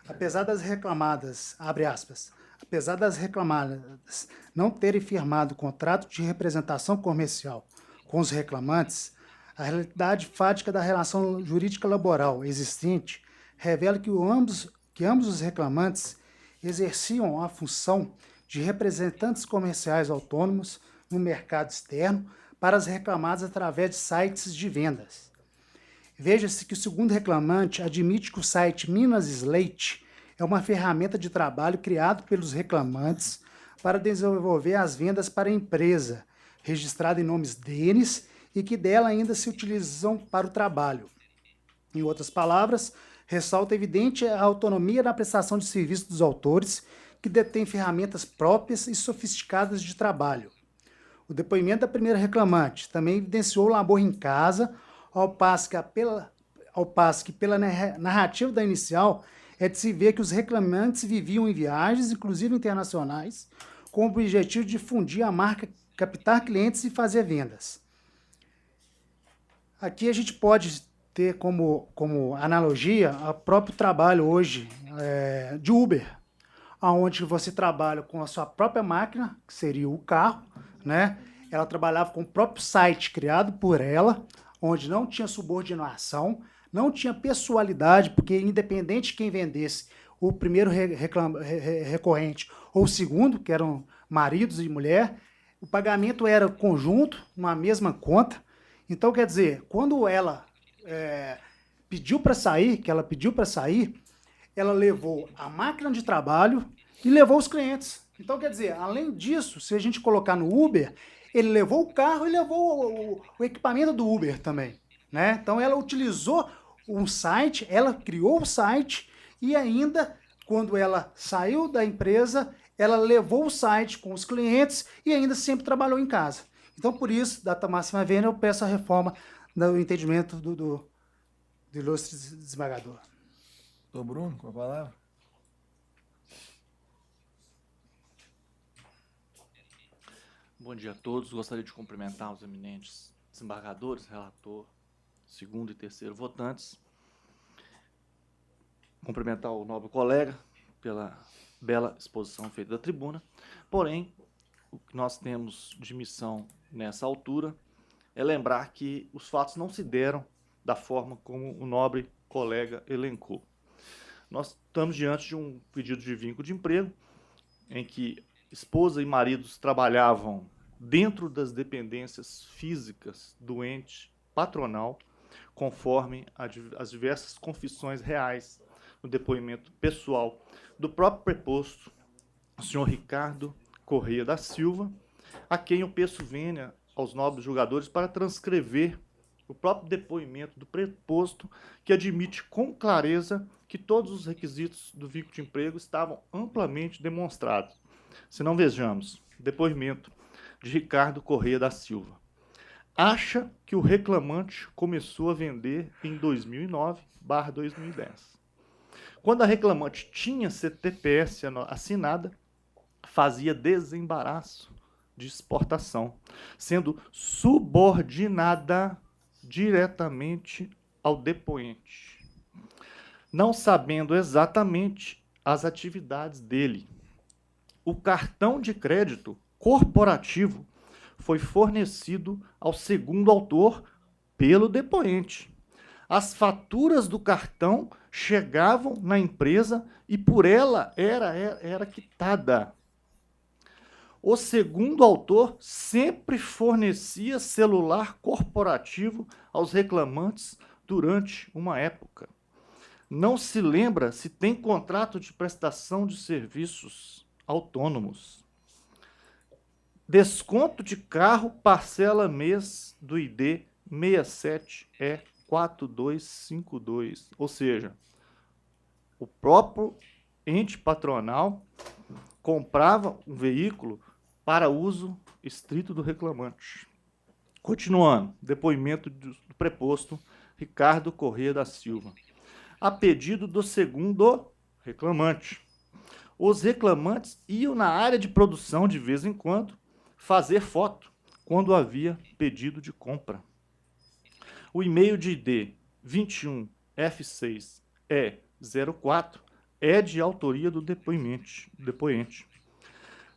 Apesar das reclamadas, abre aspas, apesar das reclamadas não terem firmado contrato de representação comercial com os reclamantes, a realidade fática da relação jurídica laboral existente revela que ambos os reclamantes exerciam a função de representantes comerciais autônomos no mercado externo para as reclamadas através de sites de vendas. Veja-se que o segundo reclamante admite que o site Minas Slate é uma ferramenta de trabalho criado pelos reclamantes para desenvolver as vendas para a empresa, registrada em nomes deles e que dela ainda se utilizam para o trabalho. Em outras palavras, ressalta evidente a autonomia na prestação de serviço dos autores, que detêm ferramentas próprias e sofisticadas de trabalho. O depoimento da primeira reclamante também evidenciou o labor em casa, ao passo que pela narrativa da inicial é de se ver que os reclamantes viviam em viagens, inclusive internacionais, com o objetivo de difundir a marca, captar clientes e fazer vendas. Aqui a gente pode ter como analogia o próprio trabalho hoje de Uber, onde você trabalha com a sua própria máquina, que seria o carro, né? Ela trabalhava com o próprio site criado por ela, onde não tinha subordinação, não tinha pessoalidade, porque independente de quem vendesse, o primeiro recorrente ou o segundo, que eram maridos e mulher, o pagamento era conjunto, numa mesma conta. Então, quer dizer, quando ela pediu para sair, ela levou a máquina de trabalho e levou os clientes. Então, quer dizer, além disso, se a gente colocar no Uber, ele levou o carro e levou o equipamento do Uber também, né? Então, ela utilizou um site, ela criou o site e ainda, quando ela saiu da empresa, ela levou o site com os clientes e ainda sempre trabalhou em casa. Então, por isso, data máxima vênia, eu peço a reforma do entendimento do ilustre desembargador. Doutor Bruno, com a palavra. Bom dia a todos. Gostaria de cumprimentar os eminentes desembargadores, relator, segundo e terceiro votantes. Cumprimentar o nobre colega pela bela exposição feita da tribuna. Porém, o que nós temos de missão nessa altura é lembrar que os fatos não se deram da forma como o nobre colega elencou. Nós estamos diante de um pedido de vínculo de emprego em que esposa e maridos trabalhavam dentro das dependências físicas do ente patronal, conforme as diversas confissões reais no depoimento pessoal do próprio preposto, o senhor Ricardo Corrêa da Silva, a quem eu peço vênia aos nobres julgadores para transcrever o próprio depoimento do preposto, que admite com clareza que todos os requisitos do vínculo de emprego estavam amplamente demonstrados. Se não vejamos, depoimento de Ricardo Corrêa da Silva. Acha que o reclamante começou a vender em 2009/2010. Quando a reclamante tinha CTPS assinada, fazia desembaraço de exportação, sendo subordinada diretamente ao depoente, não sabendo exatamente as atividades dele. O cartão de crédito corporativo foi fornecido ao segundo autor pelo depoente. As faturas do cartão chegavam na empresa e por ela era quitada. O segundo autor sempre fornecia celular corporativo aos reclamantes durante uma época. Não se lembra se tem contrato de prestação de serviços autônomos. Desconto de carro, parcela mês do ID 67E4252. Ou seja, o próprio ente patronal comprava um veículo para uso estrito do reclamante. Continuando, depoimento do preposto Ricardo Corrêa da Silva. A pedido do segundo reclamante. Os reclamantes iam na área de produção de vez em quando fazer foto quando havia pedido de compra. O e-mail de ID 21F6E04 é de autoria do depoente.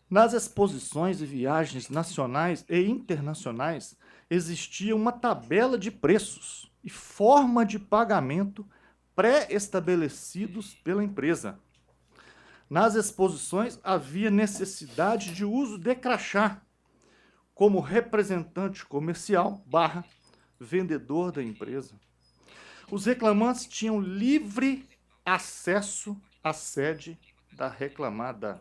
Nas exposições e viagens nacionais e internacionais, existia uma tabela de preços e forma de pagamento pré-estabelecidos pela empresa. Nas exposições, havia necessidade de uso de crachá, como representante comercial / vendedor da empresa. Os reclamantes tinham livre acesso à sede da reclamada.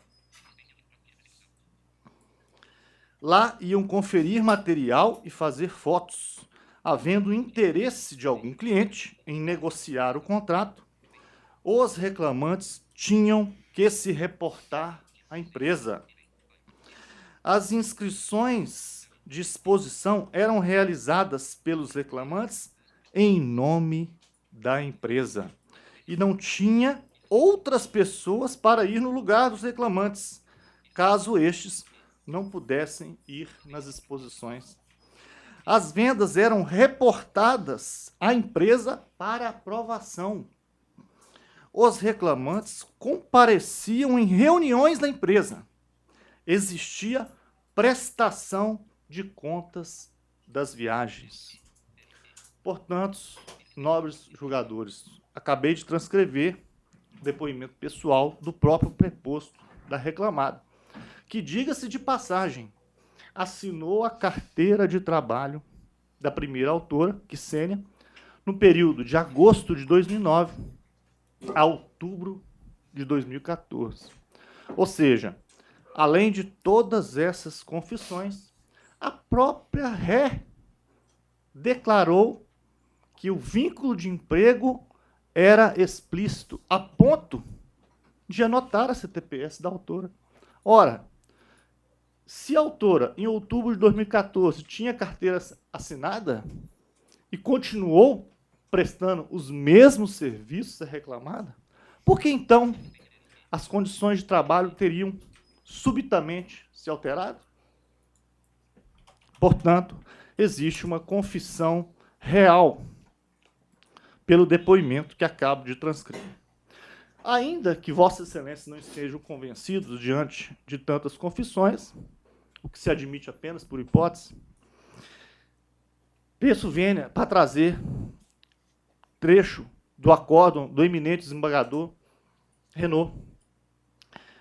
Lá iam conferir material e fazer fotos. Havendo interesse de algum cliente em negociar o contrato, os reclamantes tinham que se reportar à empresa. As inscrições de exposição eram realizadas pelos reclamantes em nome da empresa e não tinha outras pessoas para ir no lugar dos reclamantes, caso estes não pudessem ir nas exposições. As vendas eram reportadas à empresa para aprovação. Os reclamantes compareciam em reuniões da empresa. Existia prestação de contas das viagens. Portanto, nobres julgadores, acabei de transcrever o depoimento pessoal do próprio preposto da reclamada, que, diga-se de passagem, assinou a carteira de trabalho da primeira autora, Quisênia, no período de agosto de 2009 a outubro de 2014. Ou seja, além de todas essas confissões, a própria ré declarou que o vínculo de emprego era explícito, a ponto de anotar a CTPS da autora. Ora, se a autora, em outubro de 2014, tinha carteira assinada e continuou prestando os mesmos serviços a reclamada, por que então as condições de trabalho teriam subitamente se alterado? Portanto, existe uma confissão real pelo depoimento que acabo de transcrever. Ainda que Vossa Excelência não estejam convencidos diante de tantas confissões, o que se admite apenas por hipótese, peço vênia para trazer trecho do acórdão do eminente desembargador Renault,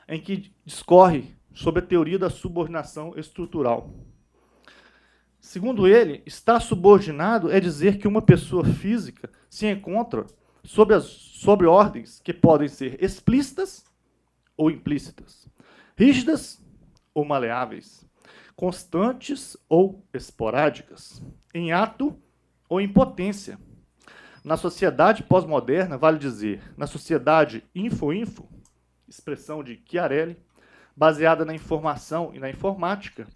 em que discorre sobre a teoria da subordinação estrutural. Segundo ele, estar subordinado é dizer que uma pessoa física se encontra sob ordens que podem ser explícitas ou implícitas, rígidas ou maleáveis, constantes ou esporádicas, em ato ou impotência. Na sociedade pós-moderna, vale dizer, na sociedade info-info, expressão de Chiarelli, baseada na informação e na informática,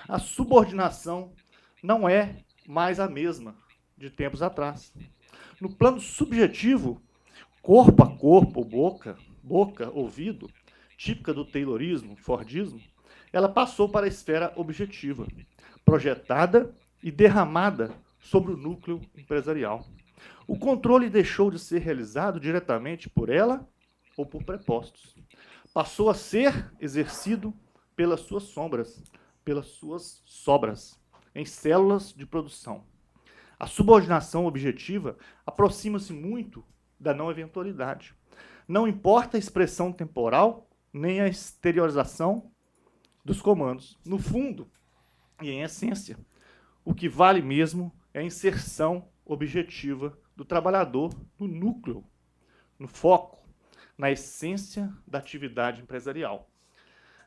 a subordinação não é mais a mesma de tempos atrás. No plano subjetivo, corpo a corpo, boca, ouvido, típica do Taylorismo, Fordismo, ela passou para a esfera objetiva, projetada e derramada sobre o núcleo empresarial. O controle deixou de ser realizado diretamente por ela ou por prepostos. Passou a ser exercido pelas suas sombras, pelas suas sobras, em células de produção. A subordinação objetiva aproxima-se muito da não eventualidade. Não importa a expressão temporal, nem a exteriorização dos comandos. No fundo, e em essência, o que vale mesmo é a inserção objetiva do trabalhador no núcleo, no foco, na essência da atividade empresarial.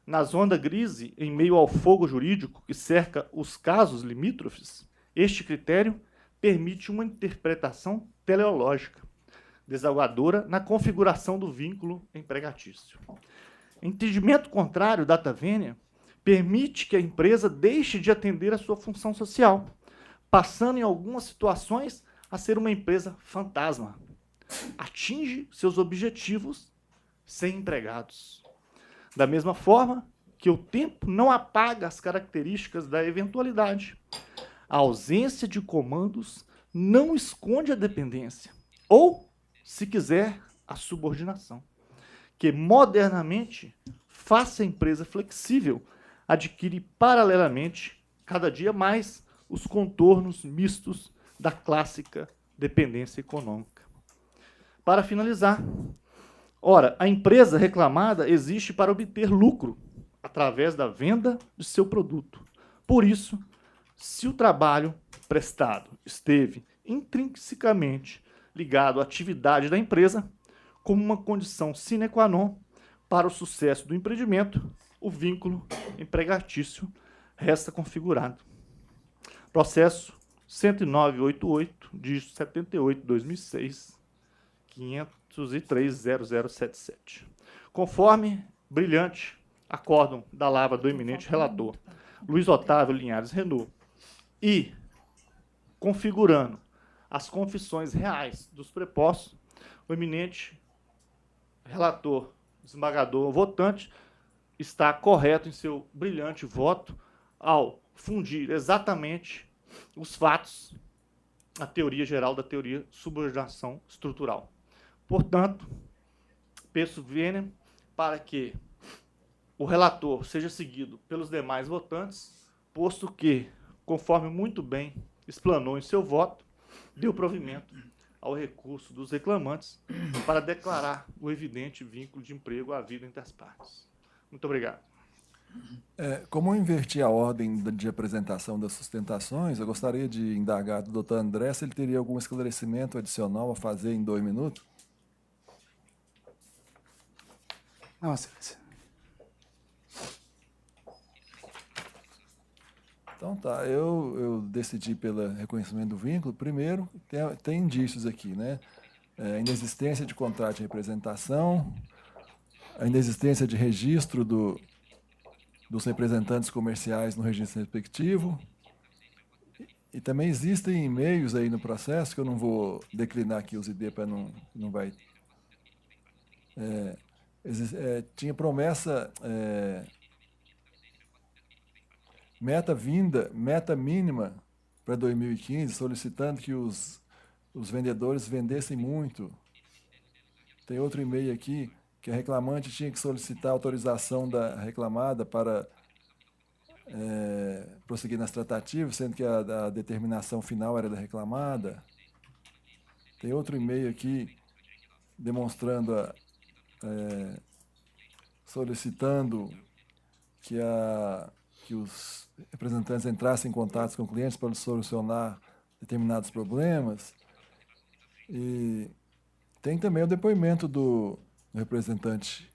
Na zona grise, em meio ao fogo jurídico que cerca os casos limítrofes, este critério permite uma interpretação teleológica, desaguadora na configuração do vínculo empregatício. Entendimento contrário, data vênia, permite que a empresa deixe de atender a sua função social, passando em algumas situações a ser uma empresa fantasma. Atinge seus objetivos sem empregados. Da mesma forma que o tempo não apaga as características da eventualidade. A ausência de comandos não esconde a dependência, ou, se quiser, a subordinação, que modernamente faça a empresa flexível, adquire paralelamente, cada dia mais, os contornos mistos da clássica dependência econômica. Para finalizar, ora, a empresa reclamada existe para obter lucro através da venda de seu produto. Por isso, se o trabalho prestado esteve intrinsecamente ligado à atividade da empresa, como uma condição sine qua non para o sucesso do empreendimento, o vínculo empregatício resta configurado. Processo 10988, dígito 78/2006, 503.0077. Conforme brilhante acórdão da lavra do eminente relator Luiz Otávio Linhares Renault e configurando as confissões reais dos prepostos, o eminente relator, desembargador votante, está correto em seu brilhante voto ao fundir exatamente os fatos, a teoria geral da teoria subordinação estrutural. Portanto, peço vênia para que o relator seja seguido pelos demais votantes, posto que, conforme muito bem explanou em seu voto, deu provimento ao recurso dos reclamantes para declarar o evidente vínculo de emprego à vida entre as partes. Muito obrigado. Como eu inverti a ordem de apresentação das sustentações, eu gostaria de indagar do Dr. André se ele teria algum esclarecimento adicional a fazer em 2 minutos. Não, excelência. Então tá, eu decidi pelo reconhecimento do vínculo. Primeiro, tem indícios aqui, né? A inexistência de contrato de representação, a inexistência de registro dos representantes comerciais no registro respectivo. E também existem e-mails aí no processo, que eu não vou declinar aqui os ID para não vai... tinha promessa... meta mínima para 2015, solicitando que os vendedores vendessem muito. Tem outro e-mail aqui, que a reclamante tinha que solicitar autorização da reclamada para prosseguir nas tratativas, sendo que a determinação final era da reclamada. Tem outro e-mail aqui, demonstrando, solicitando que os representantes entrassem em contato com o cliente para solucionar determinados problemas. E tem também o depoimento do representante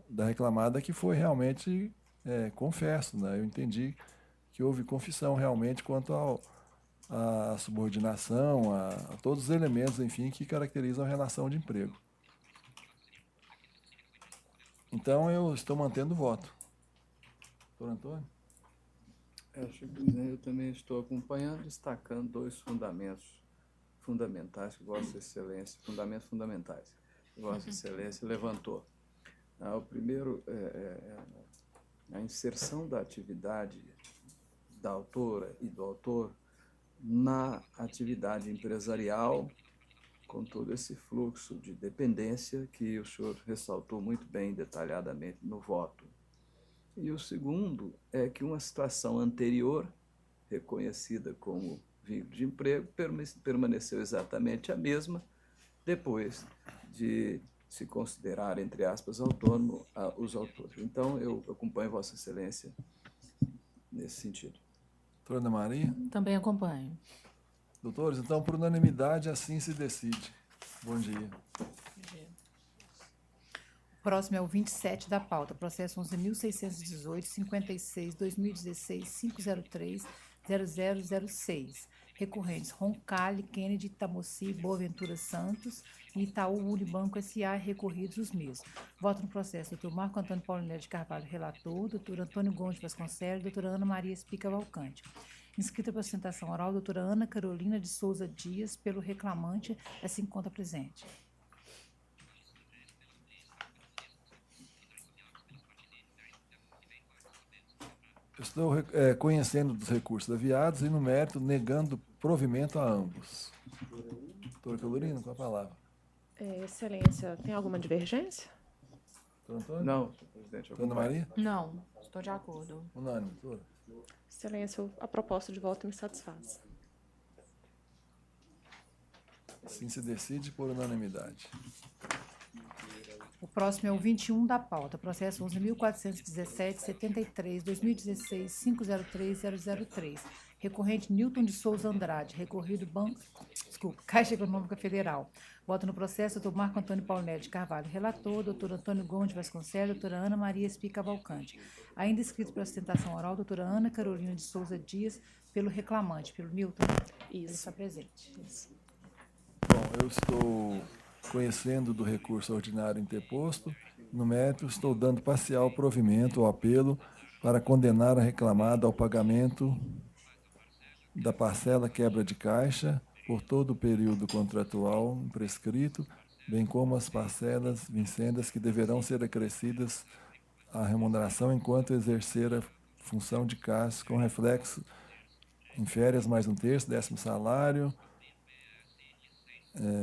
da reclamada, que foi realmente confesso, né? Eu entendi que houve confissão realmente quanto à subordinação, a todos os elementos, enfim, que caracterizam a relação de emprego. Então, eu estou mantendo o voto. Doutor Antônio? Senhor presidente, eu também estou acompanhando, destacando dois fundamentais que Vossa Excelência, fundamentos fundamentais que Vossa Excelência levantou. O primeiro é a inserção da atividade da autora e do autor na atividade empresarial, com todo esse fluxo de dependência que o senhor ressaltou muito bem, detalhadamente, no voto. E o segundo é que uma situação anterior, reconhecida como vínculo de emprego, permaneceu exatamente a mesma depois de se considerar, entre aspas, autônomo os autores. Então, eu acompanho Vossa Excelência nesse sentido. Doutora Ana Maria? Também acompanho. Doutores, então, por unanimidade, assim se decide. Bom dia. Próximo é o 27 da pauta, processo 11.618-56-2016-503-0006. Recorrentes Roncalli, Kennedy, Tamoci, Boaventura Santos e Itaú Unibanco S.A. Recorridos os mesmos. Voto no processo, doutor Marco Antônio Paulinelli de Carvalho, relator, doutor Antônio Gomes Vasconcelos, doutora Ana Maria Espica Valcante. Inscrita para sustentação oral, doutora Ana Carolina de Souza Dias, pelo reclamante, assim conta presente. Estou conhecendo dos recursos aviados e, no mérito, negando provimento a ambos. Doutor Calorino, com a palavra. Excelência, tem alguma divergência? Doutor Antônio? Não, senhor presidente. Doutora Ana Maria? Não, estou de acordo. Unânime, doutora. Excelência, a proposta de voto me satisfaz. Assim se decide por unanimidade. O próximo é o 21 da pauta, processo 11.417-73-2016-503-003. Recorrente Newton de Souza Andrade, recorrido Caixa Econômica Federal. Voto no processo, doutor Marco Antônio Paulinelli de Carvalho, relator, doutor Antônio Gomes Vasconcelos, doutora Ana Maria Espica Valcante. Ainda inscrito para sustentação oral, doutora Ana Carolina de Souza Dias, pelo reclamante, pelo Newton. Isso. Ele está presente. Isso. Bom, eu estou conhecendo do recurso ordinário interposto. No mérito, estou dando parcial provimento ao apelo para condenar a reclamada ao pagamento da parcela quebra de caixa por todo o período contratual prescrito, bem como as parcelas vincendas que deverão ser acrescidas à remuneração enquanto exercer a função de caixa, com reflexo em férias mais 1/3, 10º salário,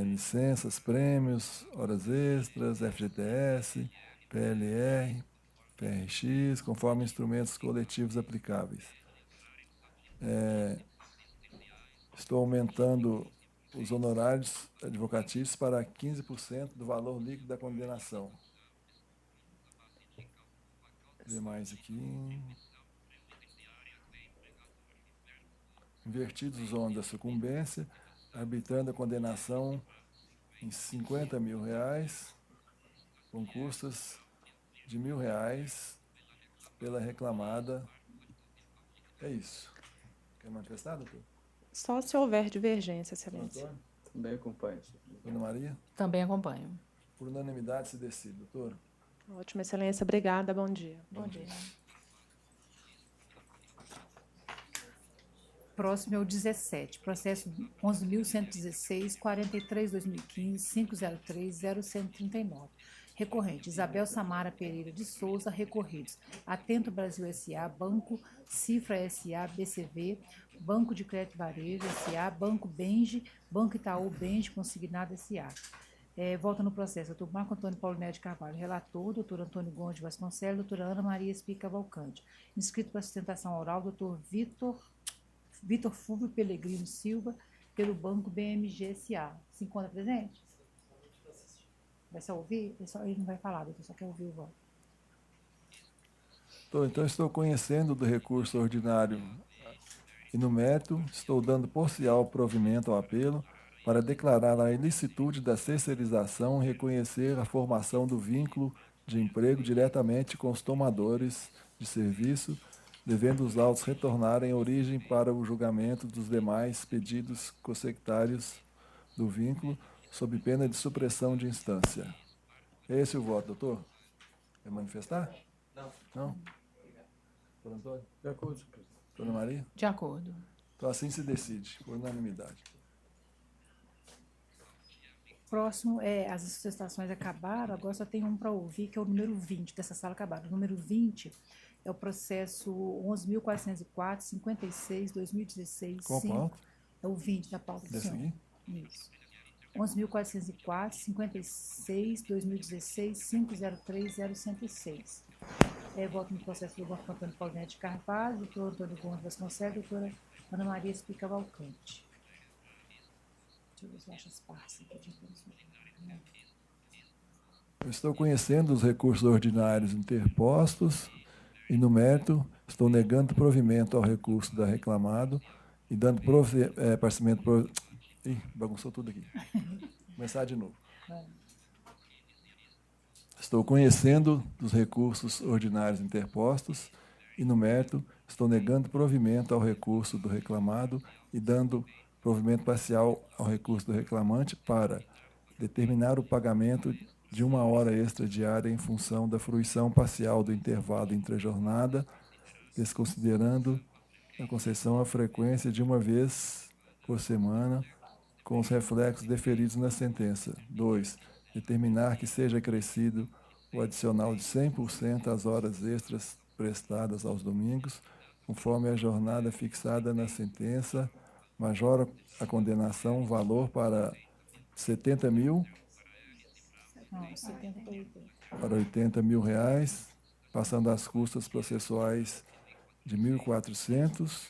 licenças, prêmios, horas extras, FGTS, PLR, PRX, conforme instrumentos coletivos aplicáveis. Estou aumentando os honorários advocatícios para 15% do valor líquido da condenação. Vou ver mais aqui. Invertidos os ônus da sucumbência, arbitrando a condenação em R$50 mil, com custas de R$1.000 pela reclamada. É isso. Quer manifestar, doutor? Só se houver divergência, excelência. Doutor? Também acompanho, senhor. Ana Maria? Também acompanho. Por unanimidade se decide, doutor. Ótima, excelência. Obrigada. Bom dia. Bom dia. Próximo é o 17, processo 11.116-43-2015-503-0139. Recorrente, Isabel Samara Pereira de Souza, recorridos. Atento Brasil S.A., Banco Cifra S.A., BCV, Banco de Crédito Varejo S.A., Banco Benji, Banco Itaú Benji, Consignado S.A. Volta no processo, doutor Marco Antônio Paulinelli de Carvalho, relator, doutor Antônio Gomes Vasconcelos, doutora Ana Maria Espica Valcante. Inscrito para sustentação oral, doutor Vitor Fúvio Pellegrino Silva, pelo Banco BMG S.A. Se encontra presente? Vai só ouvir? Ele não vai falar, doutor, só quer ouvir o voto. Então, estou conhecendo do recurso ordinário e, no mérito, estou dando parcial provimento ao apelo para declarar a ilicitude da terceirização e reconhecer a formação do vínculo de emprego diretamente com os tomadores de serviço devendo os autos retornarem à origem para o julgamento dos demais pedidos consectários do vínculo, sob pena de supressão de instância. É esse o voto, doutor? Quer manifestar? Não. Não? Doutor Antônio? De acordo, senhor presidente. Dona Maria? De acordo. Então assim se decide, por unanimidade. Próximo, as sustentações acabaram, agora só tem um para ouvir, que é o número 20, dessa sala acabada. O número 20 é o processo 11.404, 56, 2016. Qual pauta? É o 20 da pauta do Desse senhor. aqui? Isso. 11.404, 56, 2016, 503, 006. Voto no processo do doutor Antônio Paulinete de Carvalho, doutor Antônio Gomes Vasconcelos, doutora Ana Maria Espica Cavalcante. Deixa eu ver se eu acho as partes aqui. Eu estou conhecendo os recursos ordinários interpostos e, no mérito, estou negando provimento ao recurso da reclamado e dando parecimento... Ih, bagunçou tudo aqui. Vou começar de novo. Estou conhecendo dos recursos ordinários interpostos e, no mérito, estou negando provimento ao recurso do reclamado e dando provimento parcial ao recurso do reclamante para determinar o pagamento de 1 hora extra diária em função da fruição parcial do intervalo intrajornada, desconsiderando a concessão à frequência de 1 vez por semana, com os reflexos deferidos na sentença. 2. Determinar que seja acrescido o adicional de 100% às horas extras prestadas aos domingos, conforme a jornada fixada na sentença, majora a condenação, valor para 70 mil, Não, 70 para 80. para 80 mil reais, passando as custas processuais de 1.400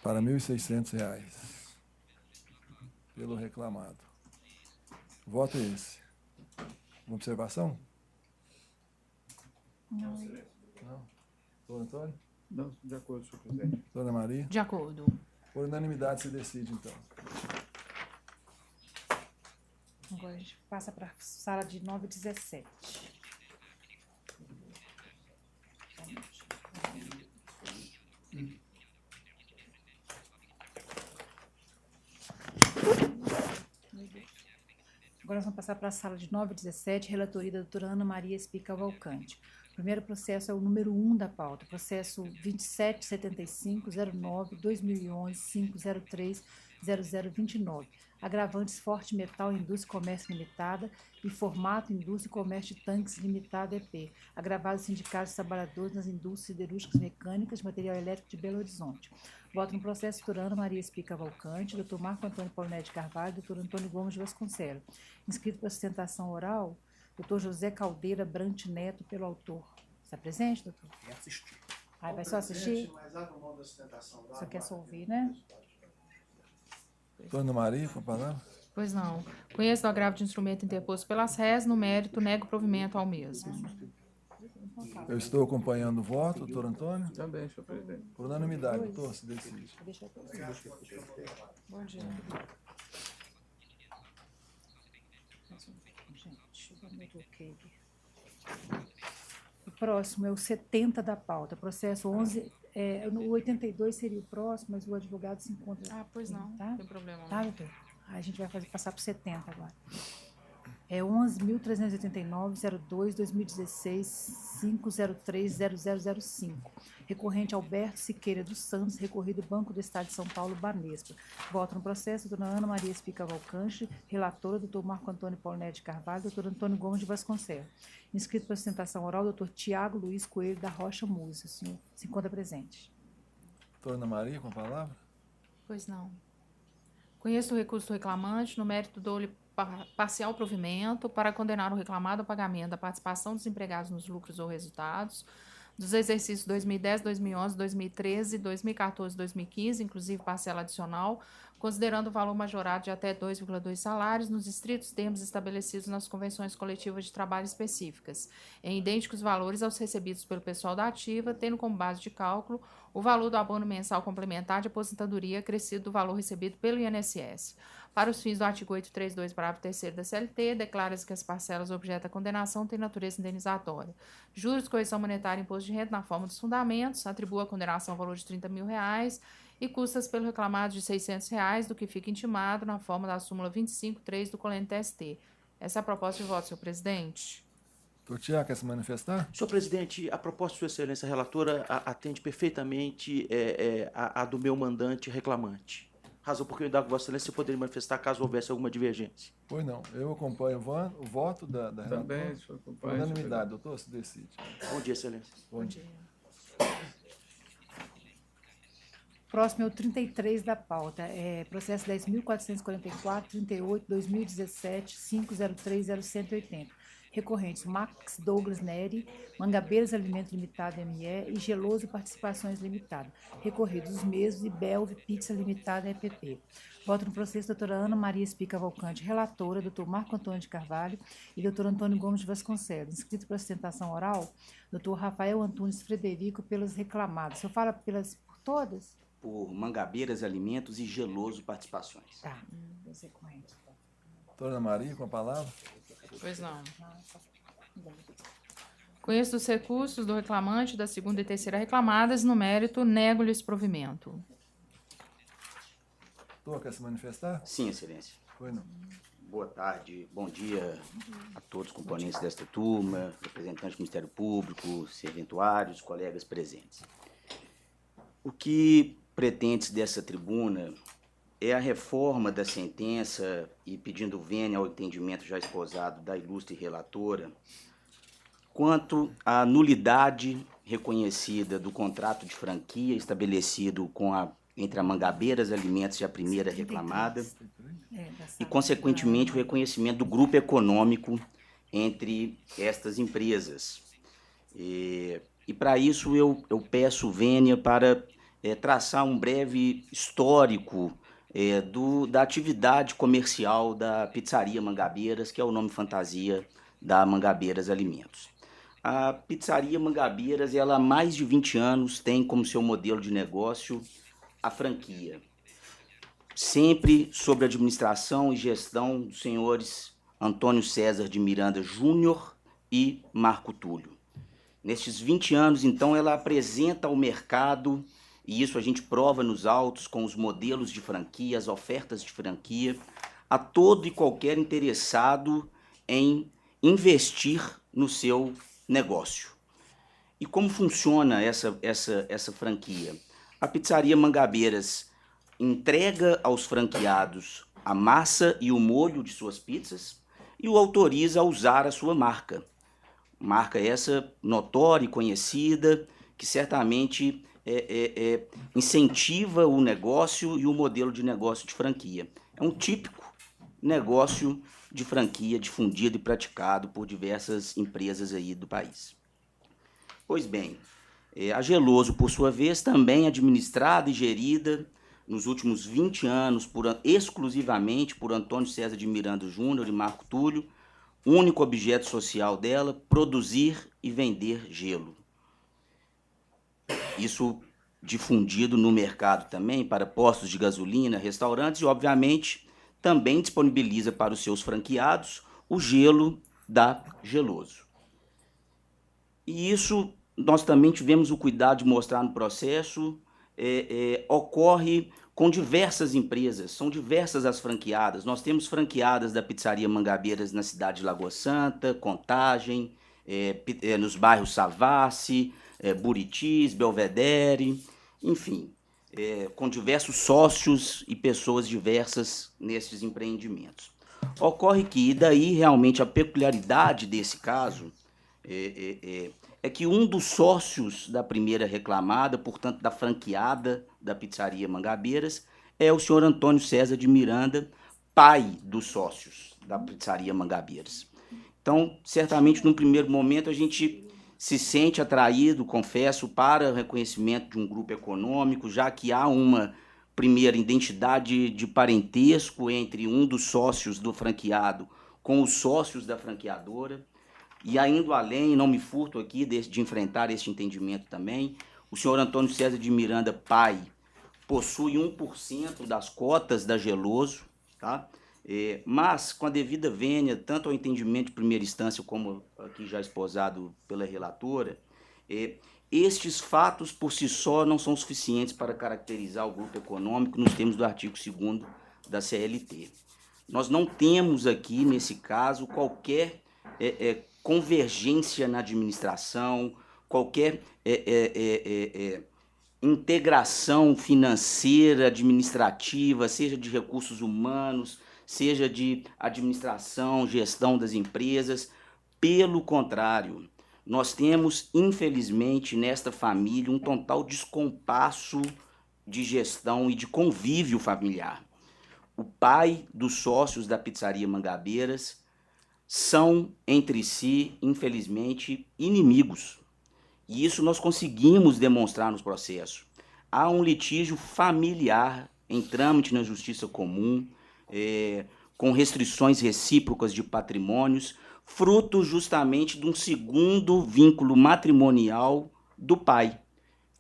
para 1.600 reais, pelo reclamado. O voto é esse. Uma observação? Não. Não. Doutor Antônio? Não, de acordo, senhor presidente. Dona Maria? De acordo. Por unanimidade se decide, então. Agora a gente passa para a sala de 917. Agora nós vamos passar para a sala de 917, relatoria da doutora Ana Maria Espica Cavalcante. O primeiro processo é o número 1 da pauta, processo 2775-09-2011-503-0029. Agravantes Forte Metal Indústria e Comércio Limitada e Formato Indústria e Comércio de Tanques Limitada EP. Agravados sindicatos trabalhadores nas indústrias siderúrgicas mecânicas de material elétrico de Belo Horizonte. Voto no processo doutora Ana Maria Espica Cavalcante, doutor Marco Antônio Paulinete de Carvalho, doutor Antônio Gomes de Vasconcelos. Inscrito para sustentação oral, doutor José Caldeira Brant Neto, pelo autor. Está presente, doutor? Quer assistir. Vai só assistir? Mas abre o nome da sustentação oral. Só quer só ouvir, né? Dona Maria, com a palavra. Pois não. Conheço o agravo de instrumento interposto pelas réis, no mérito, nego provimento ao mesmo. Eu estou acompanhando o voto, doutor Antônio. Também, senhor presidente. Por unanimidade, doutor, se decide. Bom dia. Gente, eu me bloqueei. O próximo é o 70 da pauta, processo 11... o 82 seria o próximo, mas o advogado se encontra... Ah, pois não, tá? não tem problema. Tá, doutor? Aí a gente vai passar para o 70 agora. É 11.389-02-2016-503-0005. Recorrente Alberto Siqueira dos Santos, recorrido Banco do Estado de São Paulo, Banespa. Voto no processo, doutora Ana Maria Espica Cavalcante, relatora, doutor Marco Antônio Paulinete de Carvalho, doutor Antônio Gomes de Vasconcelos. Inscrito para sustentação oral, doutor Tiago Luiz Coelho da Rocha Música. O senhor se encontra presente. Doutora Ana Maria, com a palavra. Pois não. Conheço o recurso do reclamante, no mérito dou-lhe parcial provimento para condenar o reclamado ao pagamento da participação dos empregados nos lucros ou resultados dos exercícios 2010, 2011, 2013, 2014 e 2015, inclusive parcela adicional, considerando o valor majorado de até 2,2 salários nos estritos termos estabelecidos nas convenções coletivas de trabalho específicas, em idênticos valores aos recebidos pelo pessoal da ativa, tendo como base de cálculo o valor do abono mensal complementar de aposentadoria acrescido do valor recebido pelo INSS. Para os fins do artigo 832, parágrafo 3º da CLT, declara-se que as parcelas objeto da condenação têm natureza indenizatória. Juros, correção monetária e imposto de renda na forma dos fundamentos, atribua a condenação valor de R$30 mil e custas pelo reclamado de R$600, do que fica intimado na forma da súmula 25.3 do colente TST. Essa é a proposta de voto, senhor presidente. Doutor Tiago, quer se manifestar? Senhor presidente, a proposta de Sua Excelência Relatora atende perfeitamente a do meu mandante reclamante. Razão por que eu indago Vossa Excelência se poderia manifestar caso houvesse alguma divergência. Pois não. Eu acompanho o voto da relatora. Também, senhor acompanha. Unanimidade, doutor, se decide. Bom dia, Excelência. Bom dia. Próximo é o 33 da pauta. Processo 10.444, 38, 2017, 5030180. Recorrentes Max Douglas Neri, Mangabeiras Alimentos Limitado ME e Geloso Participações Limitada. Recorridos os mesmos e Belve Pizza Limitada EPP. Voto no processo doutora Ana Maria Espica Valcante, relatora, doutor Marco Antônio de Carvalho e doutor Antônio Gomes de Vasconcelos. Inscrito para sustentação oral, doutor Rafael Antunes Frederico, pelas reclamadas. O senhor fala por todas? Por Mangabeiras Alimentos e Geloso Participações. Tá, das recorrentes. Doutora Ana Maria, com a palavra. Pois não. Conheço os recursos do reclamante da segunda e terceira reclamadas. No mérito, nego-lhes provimento. Doutor, quer se manifestar? Sim, Excelência. Pois não. Boa tarde, bom dia a todos os componentes desta turma, representantes do Ministério Público, serventuários, colegas presentes. O que pretende-se dessa tribuna é a reforma da sentença e pedindo vênia ao entendimento já esposado da ilustre relatora quanto à nulidade reconhecida do contrato de franquia estabelecido entre a Mangabeiras Alimentos e a primeira reclamada e, consequentemente, o reconhecimento do grupo econômico entre estas empresas. E para isso, eu peço vênia para traçar um breve histórico da atividade comercial da Pizzaria Mangabeiras, que é o nome fantasia da Mangabeiras Alimentos. A Pizzaria Mangabeiras, ela há mais de 20 anos tem como seu modelo de negócio a franquia, sempre sob a administração e gestão dos senhores Antônio César de Miranda Júnior e Marco Túlio. Nestes 20 anos, então, ela apresenta ao mercado, e isso a gente prova nos autos com os modelos de franquia, as ofertas de franquia, a todo e qualquer interessado em investir no seu negócio. E como funciona essa franquia? A Pizzaria Mangabeiras entrega aos franqueados a massa e o molho de suas pizzas e o autoriza a usar a sua marca. Marca essa notória e conhecida, que certamente incentiva o negócio e o modelo de negócio de franquia. É um típico negócio de franquia difundido e praticado por diversas empresas aí do país. Pois bem, a Geloso, por sua vez, também administrada e gerida nos últimos 20 anos exclusivamente por Antônio César de Miranda Júnior e Marco Túlio, o único objeto social dela, produzir e vender gelo. Isso difundido no mercado também para postos de gasolina, restaurantes e, obviamente, também disponibiliza para os seus franqueados o gelo da Geloso. E isso nós também tivemos o cuidado de mostrar no processo, ocorre com diversas empresas, são diversas as franqueadas. Nós temos franqueadas da Pizzaria Mangabeiras na cidade de Lagoa Santa, Contagem, nos bairros Savassi, Buritis, Belvedere, enfim, com diversos sócios e pessoas diversas nesses empreendimentos. Ocorre que, daí realmente a peculiaridade desse caso é que um dos sócios da primeira reclamada, portanto da franqueada da Pizzaria Mangabeiras, é o senhor Antônio César de Miranda, pai dos sócios da Pizzaria Mangabeiras. Então, certamente, num primeiro momento, a gente se sente atraído, confesso, para o reconhecimento de um grupo econômico, já que há uma primeira identidade de parentesco entre um dos sócios do franqueado com os sócios da franqueadora. E ainda além, não me furto aqui de enfrentar este entendimento também, o senhor Antônio César de Miranda, pai, possui 1% das cotas da Geloso, tá? Mas, com a devida vênia, tanto ao entendimento de primeira instância, como aqui já esposado pela relatora, estes fatos por si só não são suficientes para caracterizar o grupo econômico nos termos do artigo 2º da CLT. Nós não temos aqui, nesse caso, qualquer convergência na administração, qualquer integração financeira, administrativa, seja de recursos humanos, seja de administração, gestão das empresas. Pelo contrário, nós temos, infelizmente, nesta família, um total descompasso de gestão e de convívio familiar. O pai dos sócios da Pizzaria Mangabeiras são, entre si, infelizmente, inimigos. E isso nós conseguimos demonstrar nos processos. Há um litígio familiar em trâmite na Justiça Comum, com restrições recíprocas de patrimônios, fruto justamente de um segundo vínculo matrimonial do pai.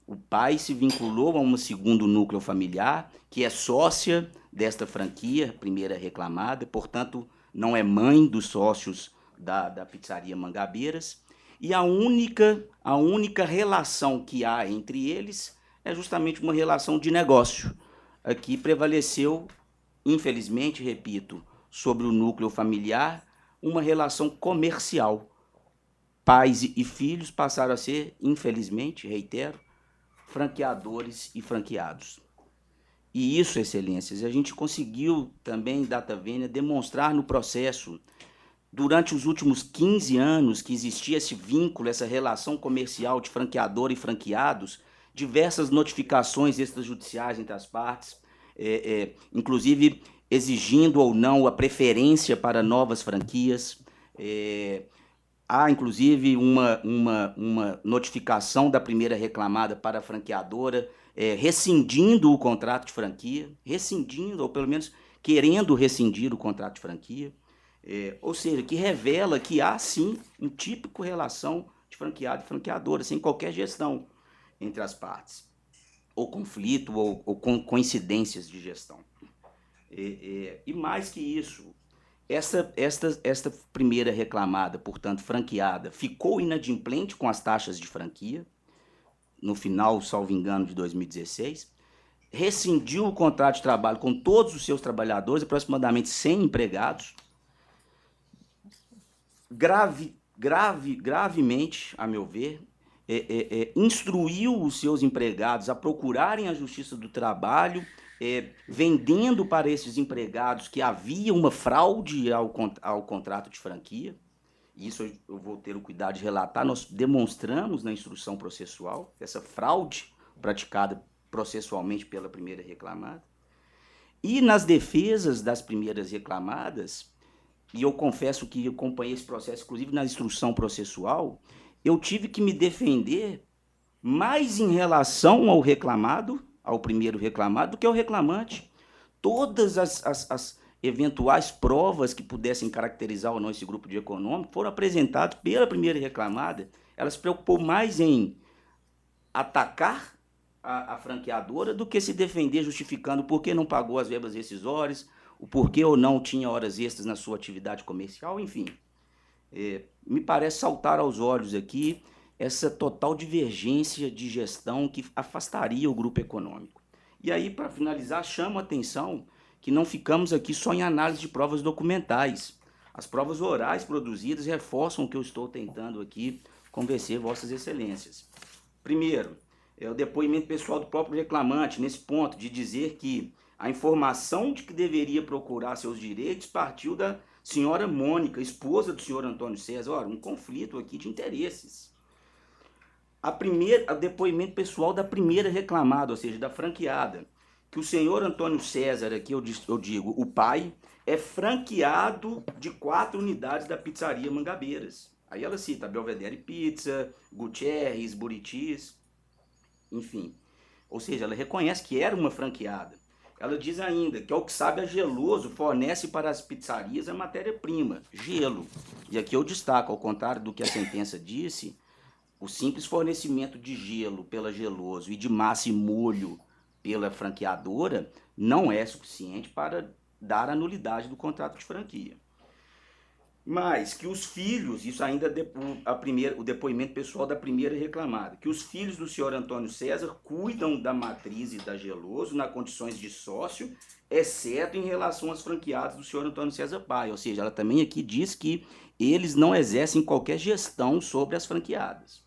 O pai se vinculou a um segundo núcleo familiar, que é sócia desta franquia, primeira reclamada, portanto, não é mãe dos sócios da Pizzaria Mangabeiras, e a única relação que há entre eles é justamente uma relação de negócio. Aqui prevaleceu, infelizmente, repito, sobre o núcleo familiar, uma relação comercial. Pais e filhos passaram a ser, infelizmente, reitero, franqueadores e franqueados. E isso, excelências, a gente conseguiu também, data vênia, demonstrar no processo, durante os últimos 15 anos que existia esse vínculo, essa relação comercial de franqueador e franqueados, diversas notificações extrajudiciais entre as partes, inclusive exigindo ou não a preferência para novas franquias. Há, inclusive, uma notificação da primeira reclamada para a franqueadora, rescindindo o contrato de franquia, rescindindo, ou pelo menos querendo rescindir o contrato de franquia, ou seja, que revela que há, sim, um típico relação de franqueado e franqueadora, sem qualquer gestão entre as partes, ou conflito, ou coincidências de gestão. E mais que isso, esta primeira reclamada, portanto, franqueada, ficou inadimplente com as taxas de franquia, no final, salvo engano, de 2016, rescindiu o contrato de trabalho com todos os seus trabalhadores, aproximadamente 100 empregados, gravemente, a meu ver, instruiu os seus empregados a procurarem a Justiça do Trabalho, vendendo para esses empregados que havia uma fraude ao contrato de franquia. Isso eu vou ter o cuidado de relatar. Nós demonstramos na instrução processual essa fraude praticada processualmente pela primeira reclamada. E nas defesas das primeiras reclamadas, e eu confesso que eu acompanhei esse processo, inclusive na instrução processual, eu tive que me defender mais em relação ao reclamado, ao primeiro reclamado, do que ao reclamante. Todas as eventuais provas que pudessem caracterizar ou não esse grupo de econômico foram apresentadas pela primeira reclamada. Ela se preocupou mais em atacar a franqueadora do que se defender justificando por que não pagou as verbas rescisórias, o porquê ou não tinha horas extras na sua atividade comercial, enfim. Me parece saltar aos olhos aqui essa total divergência de gestão que afastaria o grupo econômico. E aí, para finalizar, chamo a atenção que não ficamos aqui só em análise de provas documentais. As provas orais produzidas reforçam o que eu estou tentando aqui convencer vossas excelências. Primeiro, o depoimento pessoal do próprio reclamante, nesse ponto, de dizer que a informação de que deveria procurar seus direitos partiu da senhora Mônica, esposa do senhor Antônio César. Ora, um conflito aqui de interesses. O depoimento pessoal da primeira reclamada, ou seja, da franqueada, que o senhor Antônio César, aqui eu digo, o pai, é franqueado de 4 unidades da Pizzaria Mangabeiras. Aí ela cita Belvedere Pizza, Gutierrez, Buritis, enfim. Ou seja, ela reconhece que era uma franqueada. Ela diz ainda que, ao que sabe, a Geloso fornece para as pizzarias a matéria-prima, gelo. E aqui eu destaco, ao contrário do que a sentença disse, o simples fornecimento de gelo pela Geloso e de massa e molho pela franqueadora não é suficiente para dar a nulidade do contrato de franquia. Mas que os filhos, isso ainda o depoimento pessoal da primeira reclamada, que os filhos do senhor Antônio César cuidam da matriz e da Geloso nas condições de sócio, exceto em relação às franqueadas do senhor Antônio César pai. Ou seja, ela também aqui diz que eles não exercem qualquer gestão sobre as franqueadas.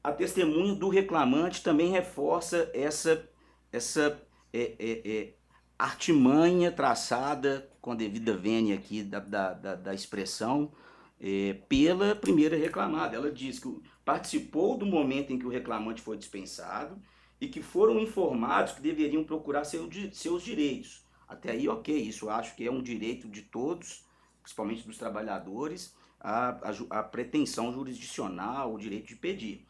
A testemunha do reclamante também reforça essa artimanha traçada com a devida vênia aqui da expressão pela primeira reclamada. Ela diz que participou do momento em que o reclamante foi dispensado e que foram informados que deveriam procurar seus direitos. Até aí, ok, isso eu acho que é um direito de todos, principalmente dos trabalhadores, a pretensão jurisdicional, o direito de pedir.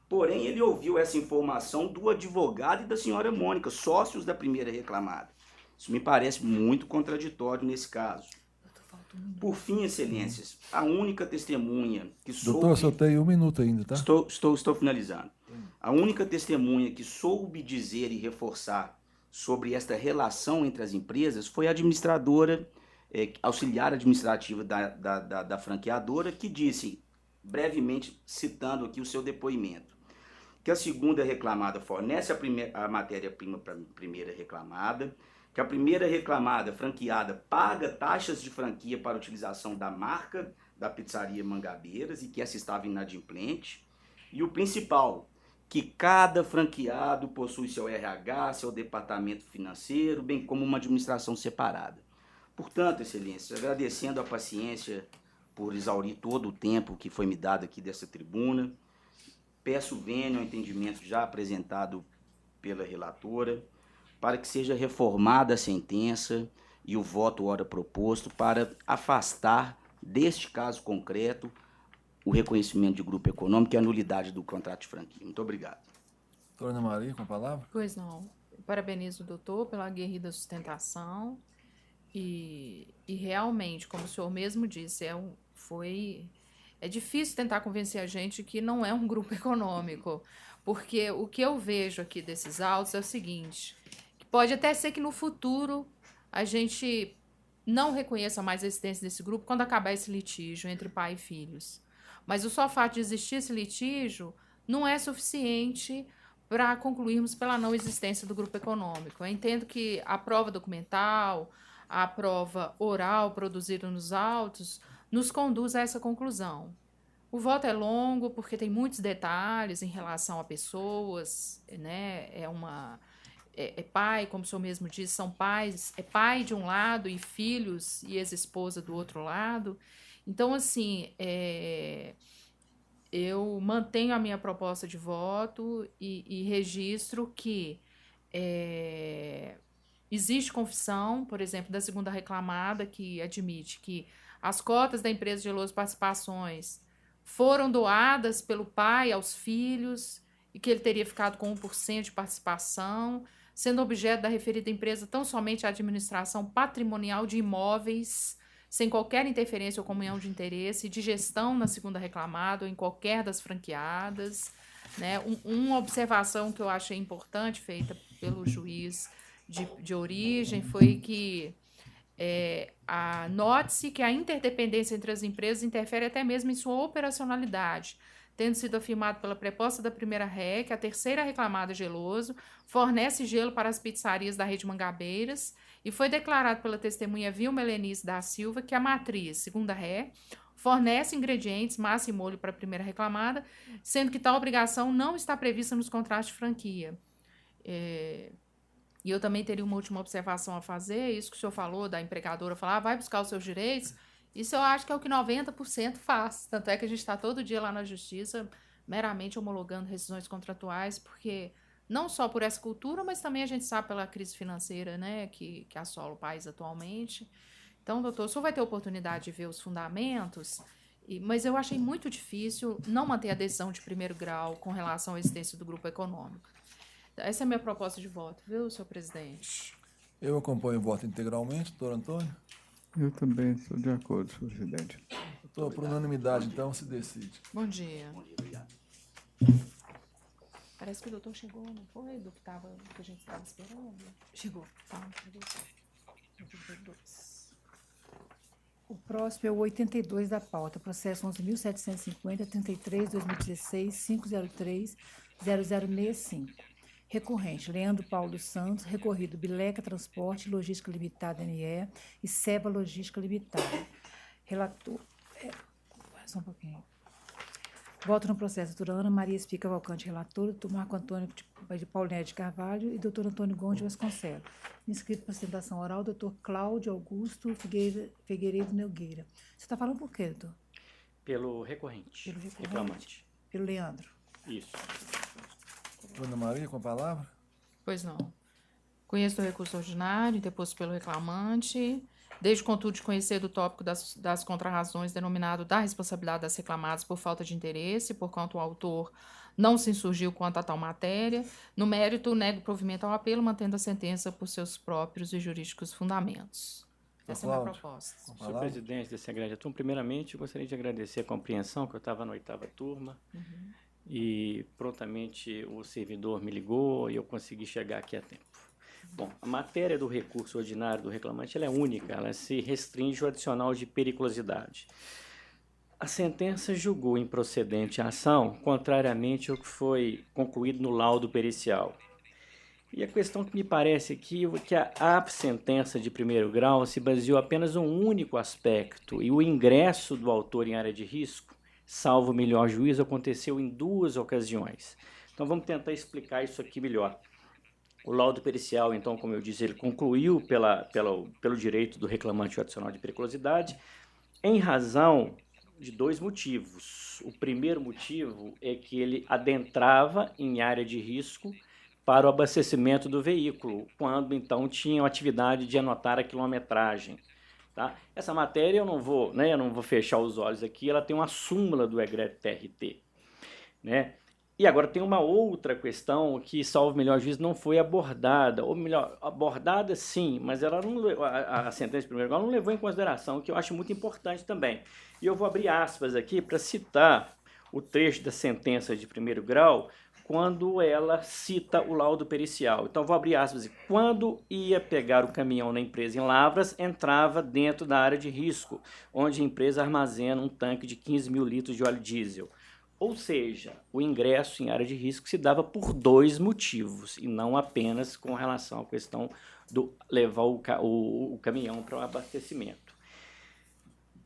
Porém, ele ouviu essa informação do advogado e da senhora Mônica, sócios da primeira reclamada. Isso me parece muito contraditório nesse caso. Por fim, excelências, a única testemunha que soube... Doutor, só tem 1 minuto ainda, tá? Estou finalizando. A única testemunha que soube dizer e reforçar sobre esta relação entre as empresas foi a administradora, auxiliar administrativa da franqueadora, que disse, brevemente citando aqui o seu depoimento, que a segunda reclamada fornece a matéria-prima para a primeira reclamada, que a primeira reclamada franqueada paga taxas de franquia para a utilização da marca da pizzaria Mangabeiras e que essa estava inadimplente, e o principal, que cada franqueado possui seu RH, seu departamento financeiro, bem como uma administração separada. Portanto, excelências, agradecendo a paciência por exaurir todo o tempo que foi me dado aqui dessa tribuna, peço vênia ao entendimento já apresentado pela relatora, para que seja reformada a sentença e o voto ora proposto para afastar deste caso concreto o reconhecimento de grupo econômico e a nulidade do contrato de franquia. Muito obrigado. Doutora Ana Maria, com a palavra. Pois não. Parabenizo o doutor pela aguerrida sustentação e realmente, como o senhor mesmo disse, é difícil tentar convencer a gente que não é um grupo econômico, porque o que eu vejo aqui desses autos é o seguinte... Pode até ser que no futuro a gente não reconheça mais a existência desse grupo quando acabar esse litígio entre pai e filhos. Mas o só fato de existir esse litígio não é suficiente para concluirmos pela não existência do grupo econômico. Eu entendo que a prova documental, a prova oral produzida nos autos, nos conduz a essa conclusão. O voto é longo porque tem muitos detalhes em relação a pessoas, né? É pai, como o senhor mesmo disse, são pais, é pai de um lado e filhos e ex-esposa do outro lado. Então, assim, eu mantenho a minha proposta de voto e registro que existe confissão, por exemplo, da segunda reclamada, que admite que as cotas da empresa Geloso Participações foram doadas pelo pai aos filhos e que ele teria ficado com 1% de participação, sendo objeto da referida empresa tão somente a administração patrimonial de imóveis, sem qualquer interferência ou comunhão de interesse, de gestão na segunda reclamada ou em qualquer das franqueadas. Né? Uma observação que eu achei importante, feita pelo juiz de origem, foi que note-se que a interdependência entre as empresas interfere até mesmo em sua operacionalidade, tendo sido afirmado pela preposta da primeira ré que a terceira reclamada Geloso fornece gelo para as pizzarias da rede Mangabeiras e foi declarado pela testemunha Vilma Helenice da Silva que a matriz, segunda ré, fornece ingredientes, massa e molho para a primeira reclamada, sendo que tal obrigação não está prevista nos contratos de franquia. E eu também teria uma última observação a fazer, isso que o senhor falou, da empregadora falar, vai buscar os seus direitos. Isso eu acho que é o que 90% faz. Tanto é que a gente está todo dia lá na justiça, meramente homologando rescisões contratuais, porque não só por essa cultura, mas também a gente sabe pela crise financeira, né, que assola o país atualmente. Então, doutor, o senhor vai ter oportunidade de ver os fundamentos, mas eu achei muito difícil não manter a decisão de primeiro grau com relação à existência do grupo econômico. Essa é a minha proposta de voto, viu, senhor presidente? Eu acompanho o voto integralmente, doutor Antônio. Eu também estou de acordo, senhor presidente. Doutor, por unanimidade, então, se decide. Bom dia. Bom dia, obrigado. Parece que o doutor chegou, não foi? Do que a gente estava esperando? Chegou. Tá, chegou. O próximo é o 82 da pauta, processo 11.750, 33, 2016, 503, 0065. Recorrente, Leandro Paulo dos Santos, recorrido Bileca Transporte, Logística Limitada, NE, e Seba Logística Limitada. Relator... só um pouquinho. Voto no processo, doutora Ana Maria Espica Valcante, relatora, doutor Marco Antônio de Paulinete de Carvalho e doutor Antônio Gomes de Vasconcelos. Inscrito para apresentação oral, doutor Cláudio Augusto Figueiredo Nogueira. Você está falando por quê, doutor? Pelo recorrente. Pelo recorrente. Reclamante. Pelo Leandro. Isso. Ana Maria, com a palavra? Pois não. Conheço o recurso ordinário, interposto pelo reclamante. Desde, contudo, de conhecer do tópico das contrarrazões denominado da responsabilidade das reclamadas por falta de interesse, porquanto o autor não se insurgiu quanto a tal matéria. No mérito, nego provimento ao apelo, mantendo a sentença por seus próprios e jurídicos fundamentos. Essa é a minha proposta. Senhor presidente dessa grande turma, primeiramente, eu gostaria de agradecer a compreensão, que eu estava na 8ª turma, e prontamente o servidor me ligou e eu consegui chegar aqui a tempo. Bom, a matéria do recurso ordinário do reclamante ela é única, ela se restringe ao adicional de periculosidade. A sentença julgou improcedente a ação, contrariamente ao que foi concluído no laudo pericial. E a questão que me parece aqui é que a sentença de primeiro grau se baseou apenas em um único aspecto, e o ingresso do autor em área de risco, salvo o melhor juízo, aconteceu em 2 ocasiões. Então vamos tentar explicar isso aqui melhor. O laudo pericial, então, como eu disse, ele concluiu pelo direito do reclamante adicional de periculosidade em razão de 2 motivos. O primeiro motivo é que ele adentrava em área de risco para o abastecimento do veículo, quando, então, tinha a atividade de anotar a quilometragem. Tá? Essa matéria eu não vou fechar os olhos aqui, ela tem uma súmula do egresso-TRT, né? E agora tem uma outra questão que, salvo melhor juízo, não foi abordada, ou melhor, abordada sim, mas ela não, a sentença de primeiro grau não levou em consideração, que eu acho muito importante também. E eu vou abrir aspas aqui para citar o trecho da sentença de primeiro grau, quando ela cita o laudo pericial. Então, vou abrir aspas. Quando ia pegar o caminhão na empresa em Lavras, entrava dentro da área de risco, onde a empresa armazena um tanque de 15 mil litros de óleo diesel. Ou seja, o ingresso em área de risco se dava por 2 motivos, e não apenas com relação à questão do levar o caminhão para o abastecimento.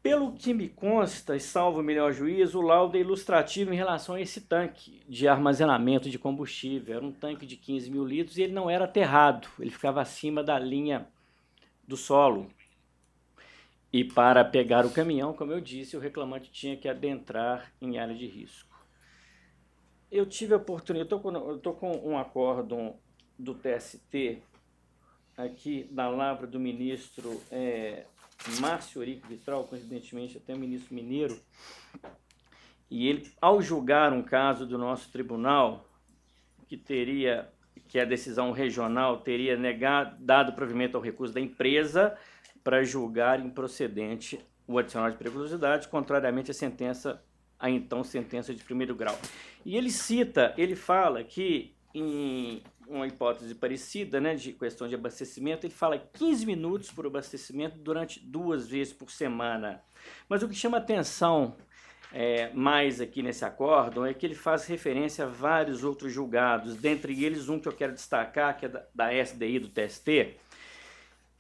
Pelo que me consta, e salvo o melhor juízo, o laudo é ilustrativo em relação a esse tanque de armazenamento de combustível. Era um tanque de 15 mil litros e ele não era aterrado, ele ficava acima da linha do solo. E para pegar o caminhão, como eu disse, o reclamante tinha que adentrar em área de risco. Eu tive a oportunidade, eu estou com um acórdão do TST aqui na lavra do ministro Márcio Eurico Vitral, coincidentemente até o ministro Mineiro, e ele, ao julgar um caso do nosso tribunal, que a decisão regional teria dado provimento ao recurso da empresa para julgar improcedente o adicional de periculosidade, contrariamente à então sentença de primeiro grau. E ele fala que em uma hipótese parecida, né, de questão de abastecimento, ele fala 15 minutos por abastecimento durante 2 vezes por semana. Mas o que chama atenção mais aqui nesse acórdão é que ele faz referência a vários outros julgados, dentre eles um que eu quero destacar, que é da SDI do TST,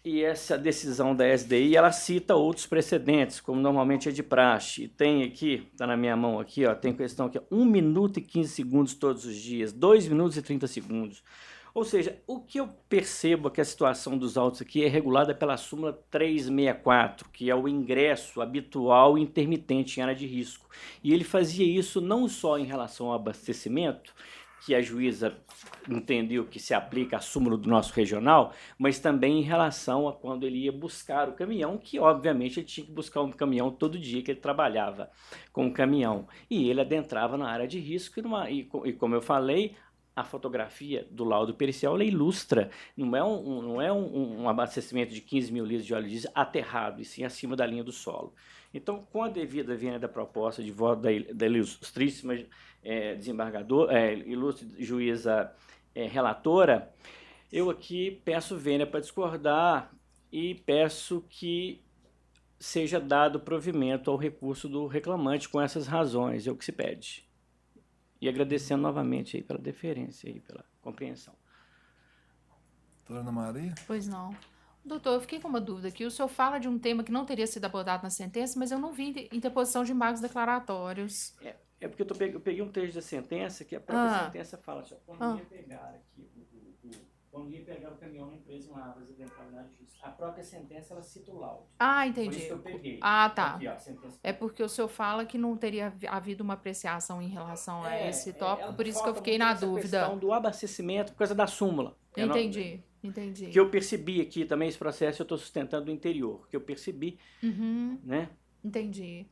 e essa decisão da SDI, ela cita outros precedentes, como normalmente é de praxe. E tem aqui, está na minha mão aqui, ó, tem questão aqui, 1 minuto e 15 segundos todos os dias, 2 minutos e 30 segundos. Ou seja, o que eu percebo é que a situação dos autos aqui é regulada pela súmula 364, que é o ingresso habitual e intermitente em área de risco. E ele fazia isso não só em relação ao abastecimento, que a juíza entendeu que se aplica à súmula do nosso regional, mas também em relação a quando ele ia buscar o caminhão, que obviamente ele tinha que buscar um caminhão todo dia que ele trabalhava com o caminhão. E ele adentrava na área de risco e como eu falei, a fotografia do laudo pericial, ela ilustra, não é um abastecimento de 15 mil litros de óleo diesel aterrado, e sim acima da linha do solo. Então, com a devida vênia da proposta de voto da ilustríssima ilustre juíza relatora, eu aqui peço vênia para discordar e peço que seja dado provimento ao recurso do reclamante com essas razões, é o que se pede. E agradecendo novamente aí pela deferência e pela compreensão. Doutora Ana Maria? Pois não. Doutor, eu fiquei com uma dúvida aqui. O senhor fala de um tema que não teria sido abordado na sentença, mas eu não vi interposição de embargos declaratórios. É porque eu peguei um trecho da sentença, que a própria sentença fala, quando ia pegar aqui, quando ia pegar o caminhão na empresa em Lavras e na justiça. A própria sentença, ela cita o laudo. Ah, entendi. Por isso que eu peguei. Ah, tá. Aqui, ó, sentença. É porque o senhor fala que não teria havido uma apreciação em relação a esse tópico, por isso que eu fiquei na dúvida. A questão do abastecimento por causa da súmula. Entendi. Que eu percebi aqui também, esse processo eu estou sustentando do interior, que eu percebi, né? Entendi.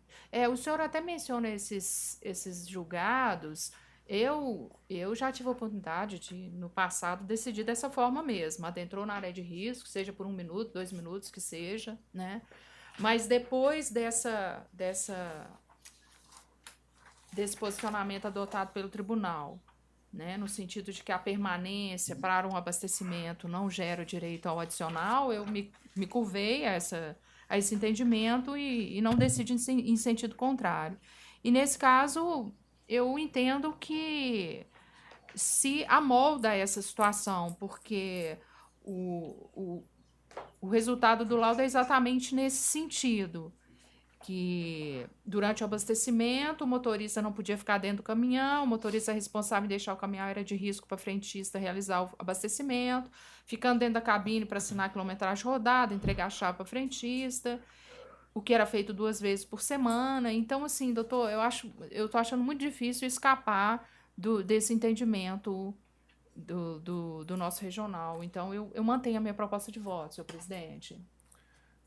O senhor até menciona esses julgados. Eu já tive a oportunidade de, no passado, decidir dessa forma mesmo. Adentrou na área de risco, seja por 1 minuto, 2 minutos, que seja, né? Mas depois desse posicionamento adotado pelo tribunal, né, no sentido de que a permanência para um abastecimento não gera o direito ao adicional, eu me curvei a esse entendimento e não decido em sentido contrário. E, nesse caso, eu entendo que se amolda essa situação, porque o resultado do laudo é exatamente nesse sentido, que durante o abastecimento o motorista não podia ficar dentro do caminhão, o motorista responsável em deixar o caminhão era de risco para a frentista realizar o abastecimento, ficando dentro da cabine para assinar a quilometragem rodada, entregar a chave para a frentista, o que era feito 2 vezes por semana. Então, assim, doutor, eu estou achando muito difícil escapar desse entendimento do nosso regional. Então, eu mantenho a minha proposta de voto, senhor presidente.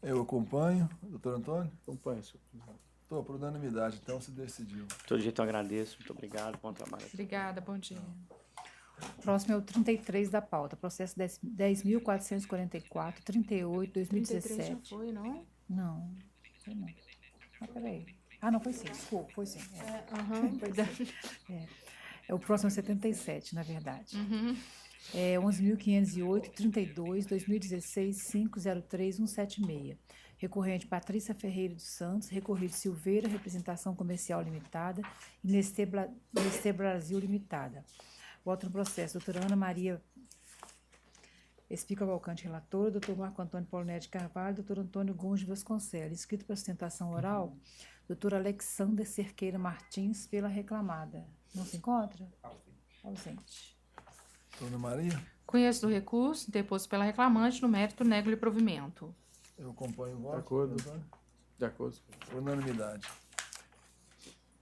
Eu acompanho. Doutor Antônio? Acompanho, senhor presidente. Estou por unanimidade, então se decidiu. De todo jeito eu agradeço. Muito obrigado. Bom trabalho. Obrigada, bom dia. Próximo é o 33 da pauta. Processo 10.444, 38, 2017. 33 já foi, não é? Não, foi não. Ah, peraí. Ah, não, foi sim. Desculpa, foi sim. É o próximo 77, na verdade. 11.508, 32, 2016, 503, 176. Recorrente Patrícia Ferreira dos Santos, recorrido Silveira, Representação Comercial Limitada e Nestlé Brasil Limitada. Voto no processo. Doutora Ana Maria Espica Valcante, relatora. Doutor Marco Antônio Paulinelli de Carvalho. Doutor Antônio Gomes de Vasconcelos. Inscrito para sustentação oral. Doutor Alexander Cerqueira Martins, pela reclamada. Não se encontra? Ausente. Dona Maria? Conheço do recurso, interposto pela reclamante, no mérito, nego-lhe provimento. Eu acompanho o voto. De acordo. De acordo. Por unanimidade.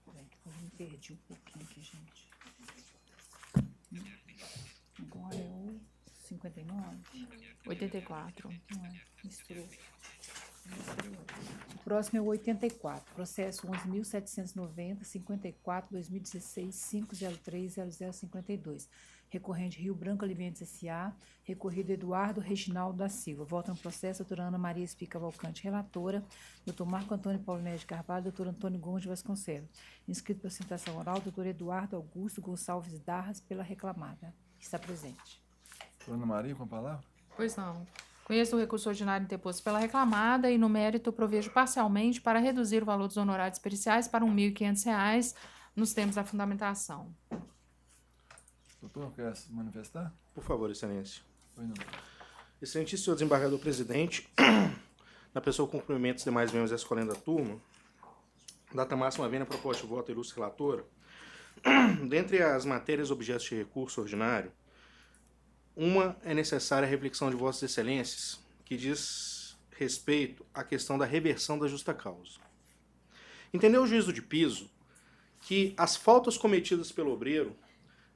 Eu me perdi um pouquinho aqui, gente. Agora é o 59? 84. Misturou. O próximo é o 84. Processo 11.790, 54, 2016, 503, 0052. Recorrente Rio Branco Alimentos S.A., recorrido Eduardo Reginaldo da Silva. Volta no processo, doutora Ana Maria Espica Valcante, relatora, doutor Marco Antônio Paulinelli de Carvalho, doutor Antônio Gomes de Vasconcelos. Inscrito para sustentação oral, doutor Eduardo Augusto Gonçalves Darras, pela reclamada. Está presente. Dona Maria, com a palavra? Pois não. Conheço o recurso ordinário interposto pela reclamada e, no mérito, provejo parcialmente para reduzir o valor dos honorários periciais para R$ 1.500 nos termos da fundamentação. Doutor, quer se manifestar? Por favor, excelência. Pois não. Excelentíssimo senhor desembargador presidente, na pessoa com cumprimento dos demais membros dessa escolhendo da turma, data máxima vem na proposta de voto ilustre relatora. Dentre as matérias objetos de recurso ordinário, uma é necessária a reflexão de vossas excelências, que diz respeito à questão da reversão da justa causa. Entendeu o juízo de piso que as faltas cometidas pelo obreiro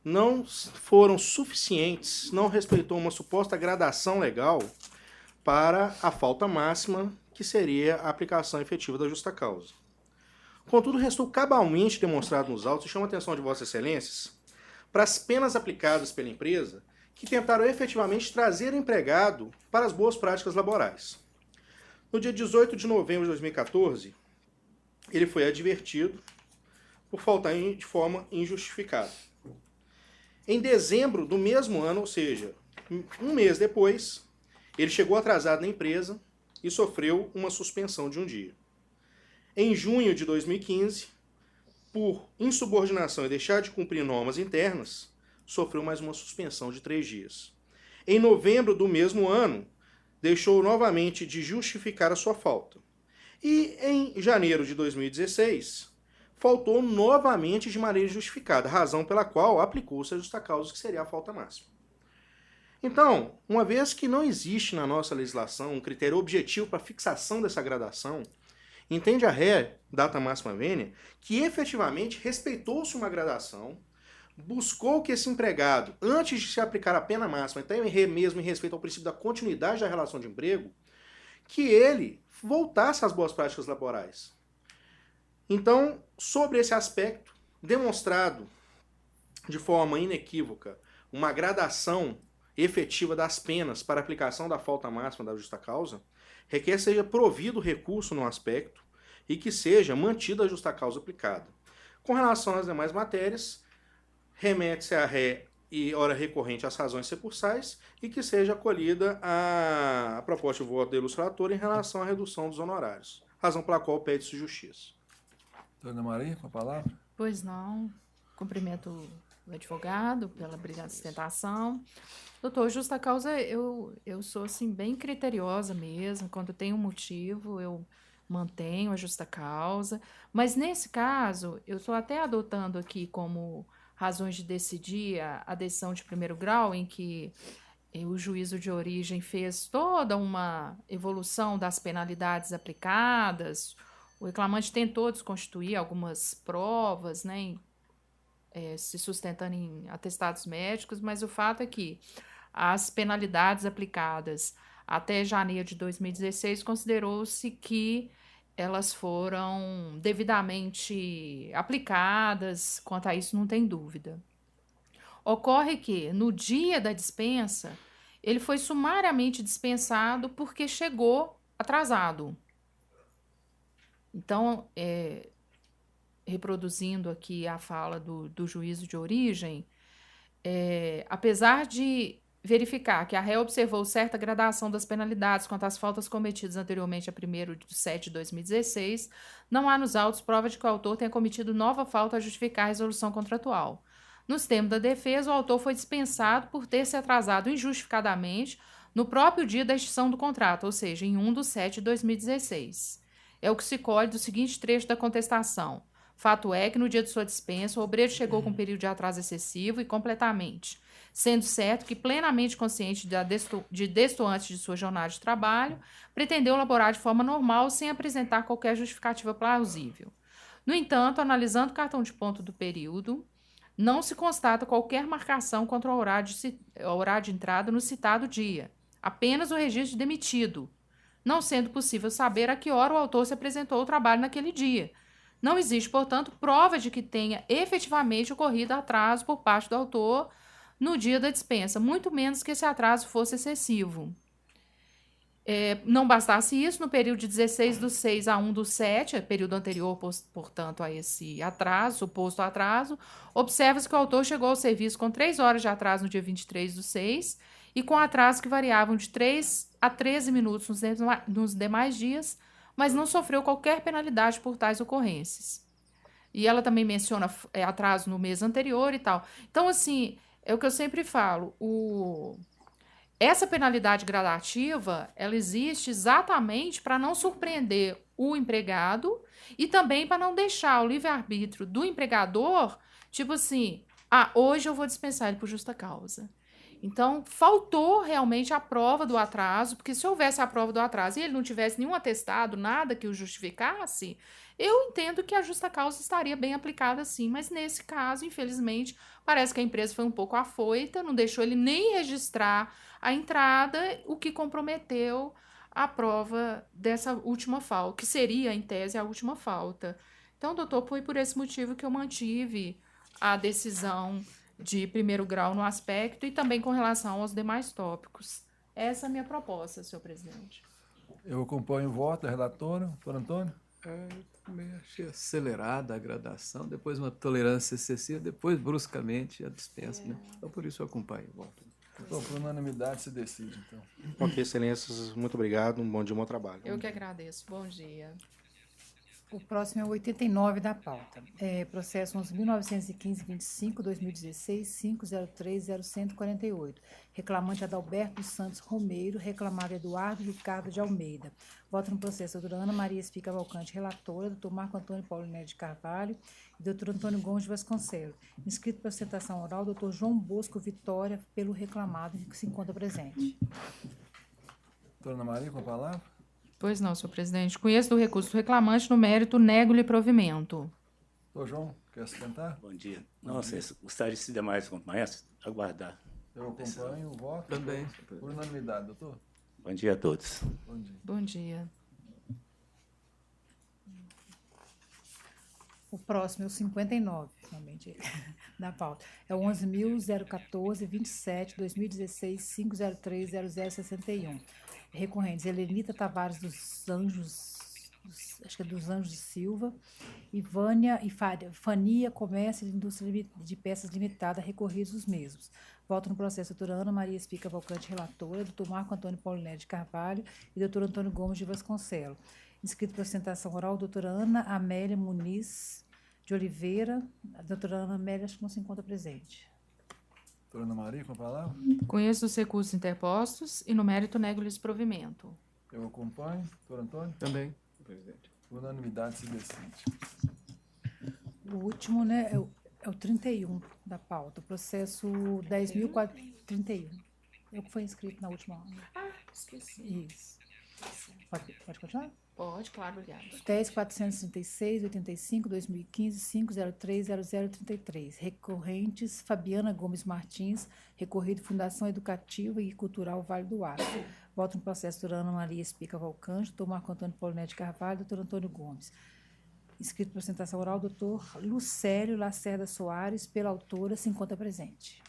não foram suficientes, não respeitou uma suposta gradação legal para a falta máxima, que seria a aplicação efetiva da justa causa. Contudo, restou cabalmente demonstrado nos autos, e chamo a atenção de vossas excelências para as penas aplicadas pela empresa que tentaram efetivamente trazer o empregado para as boas práticas laborais. No dia 18 de novembro de 2014, ele foi advertido por faltar de forma injustificada. Em dezembro do mesmo ano, ou seja, um mês depois, ele chegou atrasado na empresa e sofreu uma suspensão de um dia. Em junho de 2015, por insubordinação e deixar de cumprir normas internas, sofreu mais uma suspensão de 3 dias. Em novembro do mesmo ano, deixou novamente de justificar a sua falta. E em janeiro de 2016, faltou novamente de maneira justificada, razão pela qual aplicou-se a justa causa, que seria a falta máxima. Então, uma vez que não existe na nossa legislação um critério objetivo para fixação dessa gradação, entende a ré, data máxima vênia, que efetivamente respeitou-se uma gradação, buscou que esse empregado, antes de se aplicar a pena máxima, até mesmo em respeito ao princípio da continuidade da relação de emprego, que ele voltasse às boas práticas laborais. Então, sobre esse aspecto, demonstrado de forma inequívoca uma gradação efetiva das penas para aplicação da falta máxima da justa causa, requer seja provido recurso no aspecto e que seja mantida a justa causa aplicada. Com relação às demais matérias, remete-se a ré e hora recorrente às razões recursais e que seja acolhida a proposta de voto da ilustratora em relação à redução dos honorários, razão pela qual pede-se justiça. Dona Maria, com a palavra. Pois não. Cumprimento o advogado pela brilhante sustentação. Doutor, justa causa, eu sou assim, bem criteriosa mesmo. Quando tem um motivo, eu mantenho a justa causa. Mas nesse caso, eu estou até adotando aqui como razões de decidir a decisão de primeiro grau, em que o juízo de origem fez toda uma evolução das penalidades aplicadas. O reclamante tentou desconstituir algumas provas, né, se sustentando em atestados médicos, mas o fato é que as penalidades aplicadas até janeiro de 2016 considerou-se que elas foram devidamente aplicadas, quanto a isso não tem dúvida. Ocorre que, no dia da dispensa, ele foi sumariamente dispensado porque chegou atrasado. Então, reproduzindo aqui a fala do juízo de origem, apesar de verificar que a ré observou certa gradação das penalidades quanto às faltas cometidas anteriormente a 1º de 7 de 2016, não há nos autos prova de que o autor tenha cometido nova falta a justificar a resolução contratual. Nos termos da defesa, o autor foi dispensado por ter se atrasado injustificadamente no próprio dia da extinção do contrato, ou seja, em 1 de 7 de 2016. É o que se colhe do seguinte trecho da contestação. Fato é que, no dia de sua dispensa, o obreiro chegou com um período de atraso excessivo e completamente, sendo certo que, plenamente consciente de destoantes de sua jornada de trabalho, pretendeu laborar de forma normal sem apresentar qualquer justificativa plausível. No entanto, analisando o cartão de ponto do período, não se constata qualquer marcação contra o horário de entrada no citado dia, apenas o registro de demitido, não sendo possível saber a que hora o autor se apresentou ao trabalho naquele dia. Não existe, portanto, prova de que tenha efetivamente ocorrido atraso por parte do autor no dia da dispensa, muito menos que esse atraso fosse excessivo. Não bastasse isso, no período de 16 do 6 a 1 do 7, período anterior, portanto, a esse atraso, suposto atraso, observa-se que o autor chegou ao serviço com 3 horas de atraso no dia 23 do 6 e com atrasos que variavam de 3 a 13 minutos nos demais dias, mas não sofreu qualquer penalidade por tais ocorrências. E ela também menciona atraso no mês anterior e tal. Então, assim, é o que eu sempre falo, essa penalidade gradativa, ela existe exatamente para não surpreender o empregado e também para não deixar o livre-arbítrio do empregador, tipo assim, hoje eu vou dispensar ele por justa causa. Então, faltou realmente a prova do atraso, porque se houvesse a prova do atraso e ele não tivesse nenhum atestado, nada que o justificasse, eu entendo que a justa causa estaria bem aplicada sim, mas nesse caso, infelizmente, parece que a empresa foi um pouco afoita, não deixou ele nem registrar a entrada, o que comprometeu a prova dessa última falta, que seria, em tese, a última falta. Então, doutor, foi por esse motivo que eu mantive a decisão de primeiro grau no aspecto e também com relação aos demais tópicos. Essa é a minha proposta, senhor presidente. Eu acompanho o voto da relatora, doutor Antônio. Eu também achei acelerada a gradação, depois uma tolerância excessiva, depois bruscamente a dispensa, né? Então por isso eu acompanho o voto. Então, por unanimidade se decide, então. Ok, excelências, muito obrigado, um bom dia, um bom trabalho. Eu que agradeço. Bom dia. O próximo é o 89 da pauta. Processo 11.915-25-2016-503-0148. Reclamante Adalberto dos Santos Romeiro, reclamado Eduardo Ricardo de Almeida. Voto no processo, doutora Ana Maria Espica Valcante, relatora, doutor Marco Antônio Paulinelli de Carvalho e doutor Antônio Gomes de Vasconcelos. Inscrito para sustentação oral, doutor João Bosco Vitória, pelo reclamado, que se encontra presente. Doutora Ana Maria, com a palavra. Pois não, senhor presidente. Conheço do recurso do reclamante, no mérito, nego-lhe provimento. Doutor João, quer sustentar? Bom dia. Não sei se gostaria de se demais companheiros aguardar. Eu acompanho o voto. Também. Por unanimidade, doutor. Bom dia a todos. Bom dia. Bom dia. O próximo é o 59, realmente, da pauta. É o 11.014-27-2016-503-0061. Recorrentes, Helenita Tavares dos Anjos, acho que é dos Anjos de Silva, Ivânia e Fania Comércio de Indústria de Peças Limitada, recorridos os mesmos. Voto no processo, doutora Ana Maria Espica Valcante, relatora, doutor Marco Antônio Paulinelli de Carvalho e doutor Antônio Gomes de Vasconcelos. Inscrito para sustentação oral, doutora Ana Amélia Muniz de Oliveira. A doutora Ana Amélia acho que não se encontra presente. Doutora Ana Maria, com a palavra. Conheço os recursos interpostos e, no mérito, nego-lhes provimento. Eu acompanho. Doutor Antônio. Também, presidente. Por unanimidade se decide. O último, né, é o 31 da pauta, o processo 10.431. É o que foi inscrito na última aula. Ah, esqueci. Isso. Pode continuar? Pode, claro, obrigada. 10.436-85-2015-503-0033. Recorrentes, Fabiana Gomes Martins, recorrido Fundação Educativa e Cultural Vale do Aço. Voto no processo, doutora Ana Maria Espica Valcante, doutor Marco Antônio Paulinelli de Carvalho, doutor Antônio Gomes. Inscrito para apresentação oral, doutor Lucélio Lacerda Soares, pela autora, se encontra presente.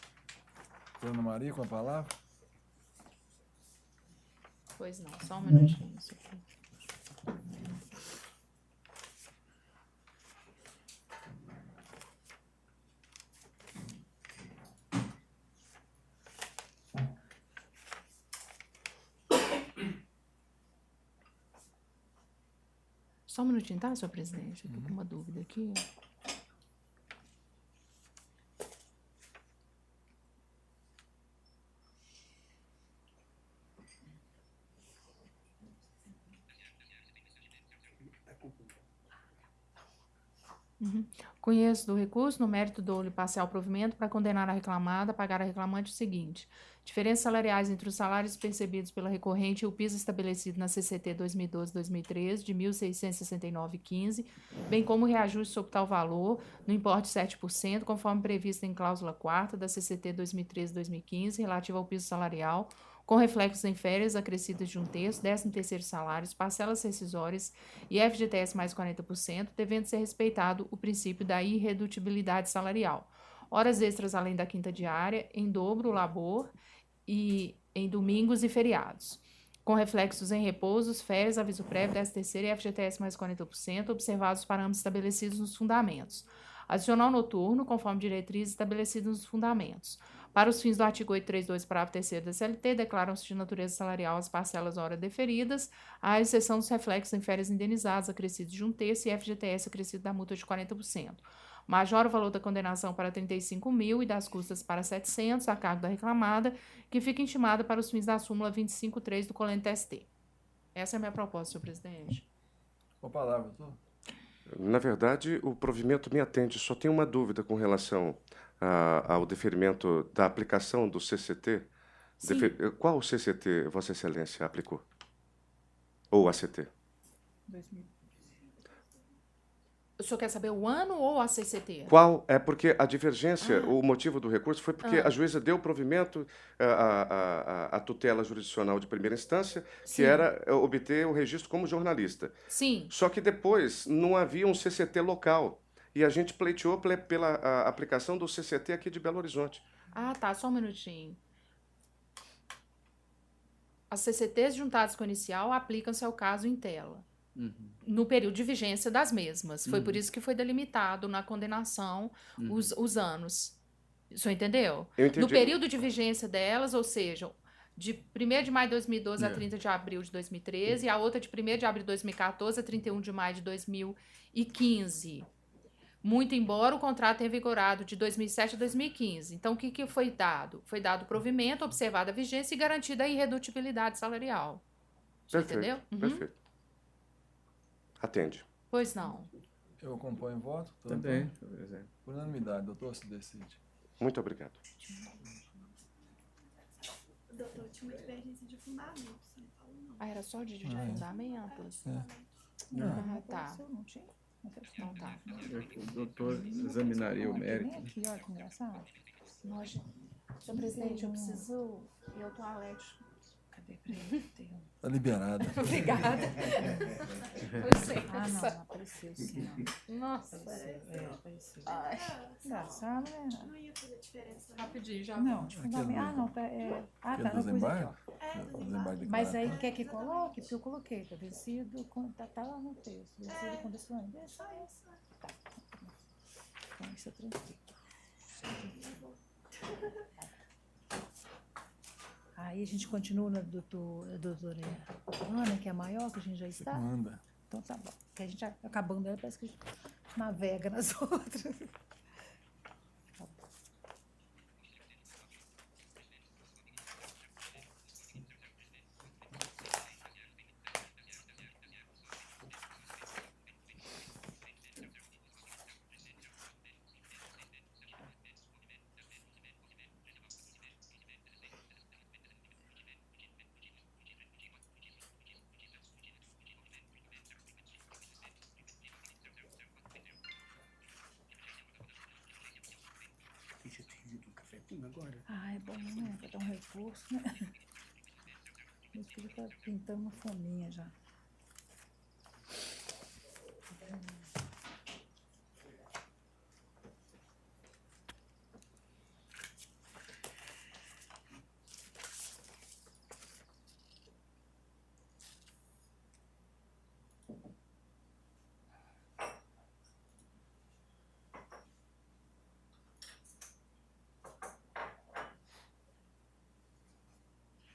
Doutora Ana Maria, com a palavra. Pois não, só um minutinho. Só um minutinho, tá, senhor presidente? Eu tô com uma dúvida aqui. Conheço do recurso, no mérito dou-lhe parcial provimento para condenar a reclamada a pagar a reclamante o seguinte: diferenças salariais entre os salários percebidos pela recorrente e o piso estabelecido na CCT 2012-2013 de R$ 1.669,15, bem como reajuste sobre tal valor no importe de 7%, conforme previsto em cláusula 4ª da CCT 2013-2015, relativa ao piso salarial, com reflexos em férias acrescidas de 1/3, 13º salários, parcelas rescisórias e FGTS mais 40%, devendo ser respeitado o princípio da irredutibilidade salarial. Horas extras além da quinta diária, em dobro o labor e em domingos e feriados, com reflexos em repousos, férias, aviso prévio, 13º e FGTS mais 40%, observados os parâmetros estabelecidos nos fundamentos. Adicional noturno, conforme diretrizes estabelecidas nos fundamentos. Para os fins do artigo 832, parágrafo 3º da CLT, declaram-se de natureza salarial as parcelas hora deferidas, à exceção dos reflexos em férias indenizadas acrescidos de 1/3 e FGTS acrescido da multa de 40%. Majora o valor da condenação para 35 mil e das custas para 700, a cargo da reclamada, que fica intimada para os fins da súmula 25.3 do colente TST. Essa é a minha proposta, senhor presidente. Com a palavra, doutor. Na verdade, o provimento me atende. Só tenho uma dúvida com relação ao deferimento da aplicação do CCT. Qual CCT Vossa Excelência aplicou? Ou ACT? 2000. O senhor quer saber o ano ou a CCT? Qual? É porque a divergência, o motivo do recurso foi porque a juíza deu provimento à tutela jurisdicional de primeira instância, que era obter o registro como jornalista. Sim. Só que depois não havia um CCT local. e a gente pleiteou pela aplicação do CCT aqui de Belo Horizonte. Ah, tá, só um minutinho. As CCTs juntadas com o inicial aplicam-se ao caso em tela, no período de vigência das mesmas. Foi por isso que foi delimitado na condenação os anos. O senhor entendeu? Eu entendi. No período de vigência delas, ou seja, de 1º de maio de 2012 a 30 de abril de 2013, e a outra de 1º de abril de 2014 a 31 de maio de 2015. Muito embora o contrato tenha vigorado de 2007 a 2015. Então, o que foi dado? Foi dado provimento, observada a vigência e garantida a irredutibilidade salarial. Você entendeu? Perfeito. Atende. Pois não. Eu acompanho o voto? Também. Por unanimidade, doutor, se decide. Muito obrigado. Doutor, tinha uma divergência de fundamentos. Ah, era só de fundamentos? Não. Ah, tá. Então tá. O doutor examinaria o mérito. Aqui, olha que engraçado. Senhor presidente, eu preciso ir ao toalete. Cadê? Peraí. Tá liberada. Obrigada. Ah, não apareceu sim. Nossa. Apareceu. Engraçado, né? Não ia fazer diferença. Rapidinho, já. Não, de fundamento. Ah, não, tá. Ah, tá. dos Não pus aqui, embargos? ó. Dos embargos Mas aí declaratórios. quer que coloque? Porque eu coloquei, tá vencido, tá lá no texto. Vencido com decisão. É só isso. Tá. Então, isso é tranquilo. Aí a gente continua na doutora Ana, que é a maior, que a gente já está? Manda. Então tá bom. Porque a gente acabando ela, parece que a gente navega nas outras. Tá bom. Agora. Ah, é bom, né? Pra dar um reforço, né? Meu filho tá pintando uma fominha já.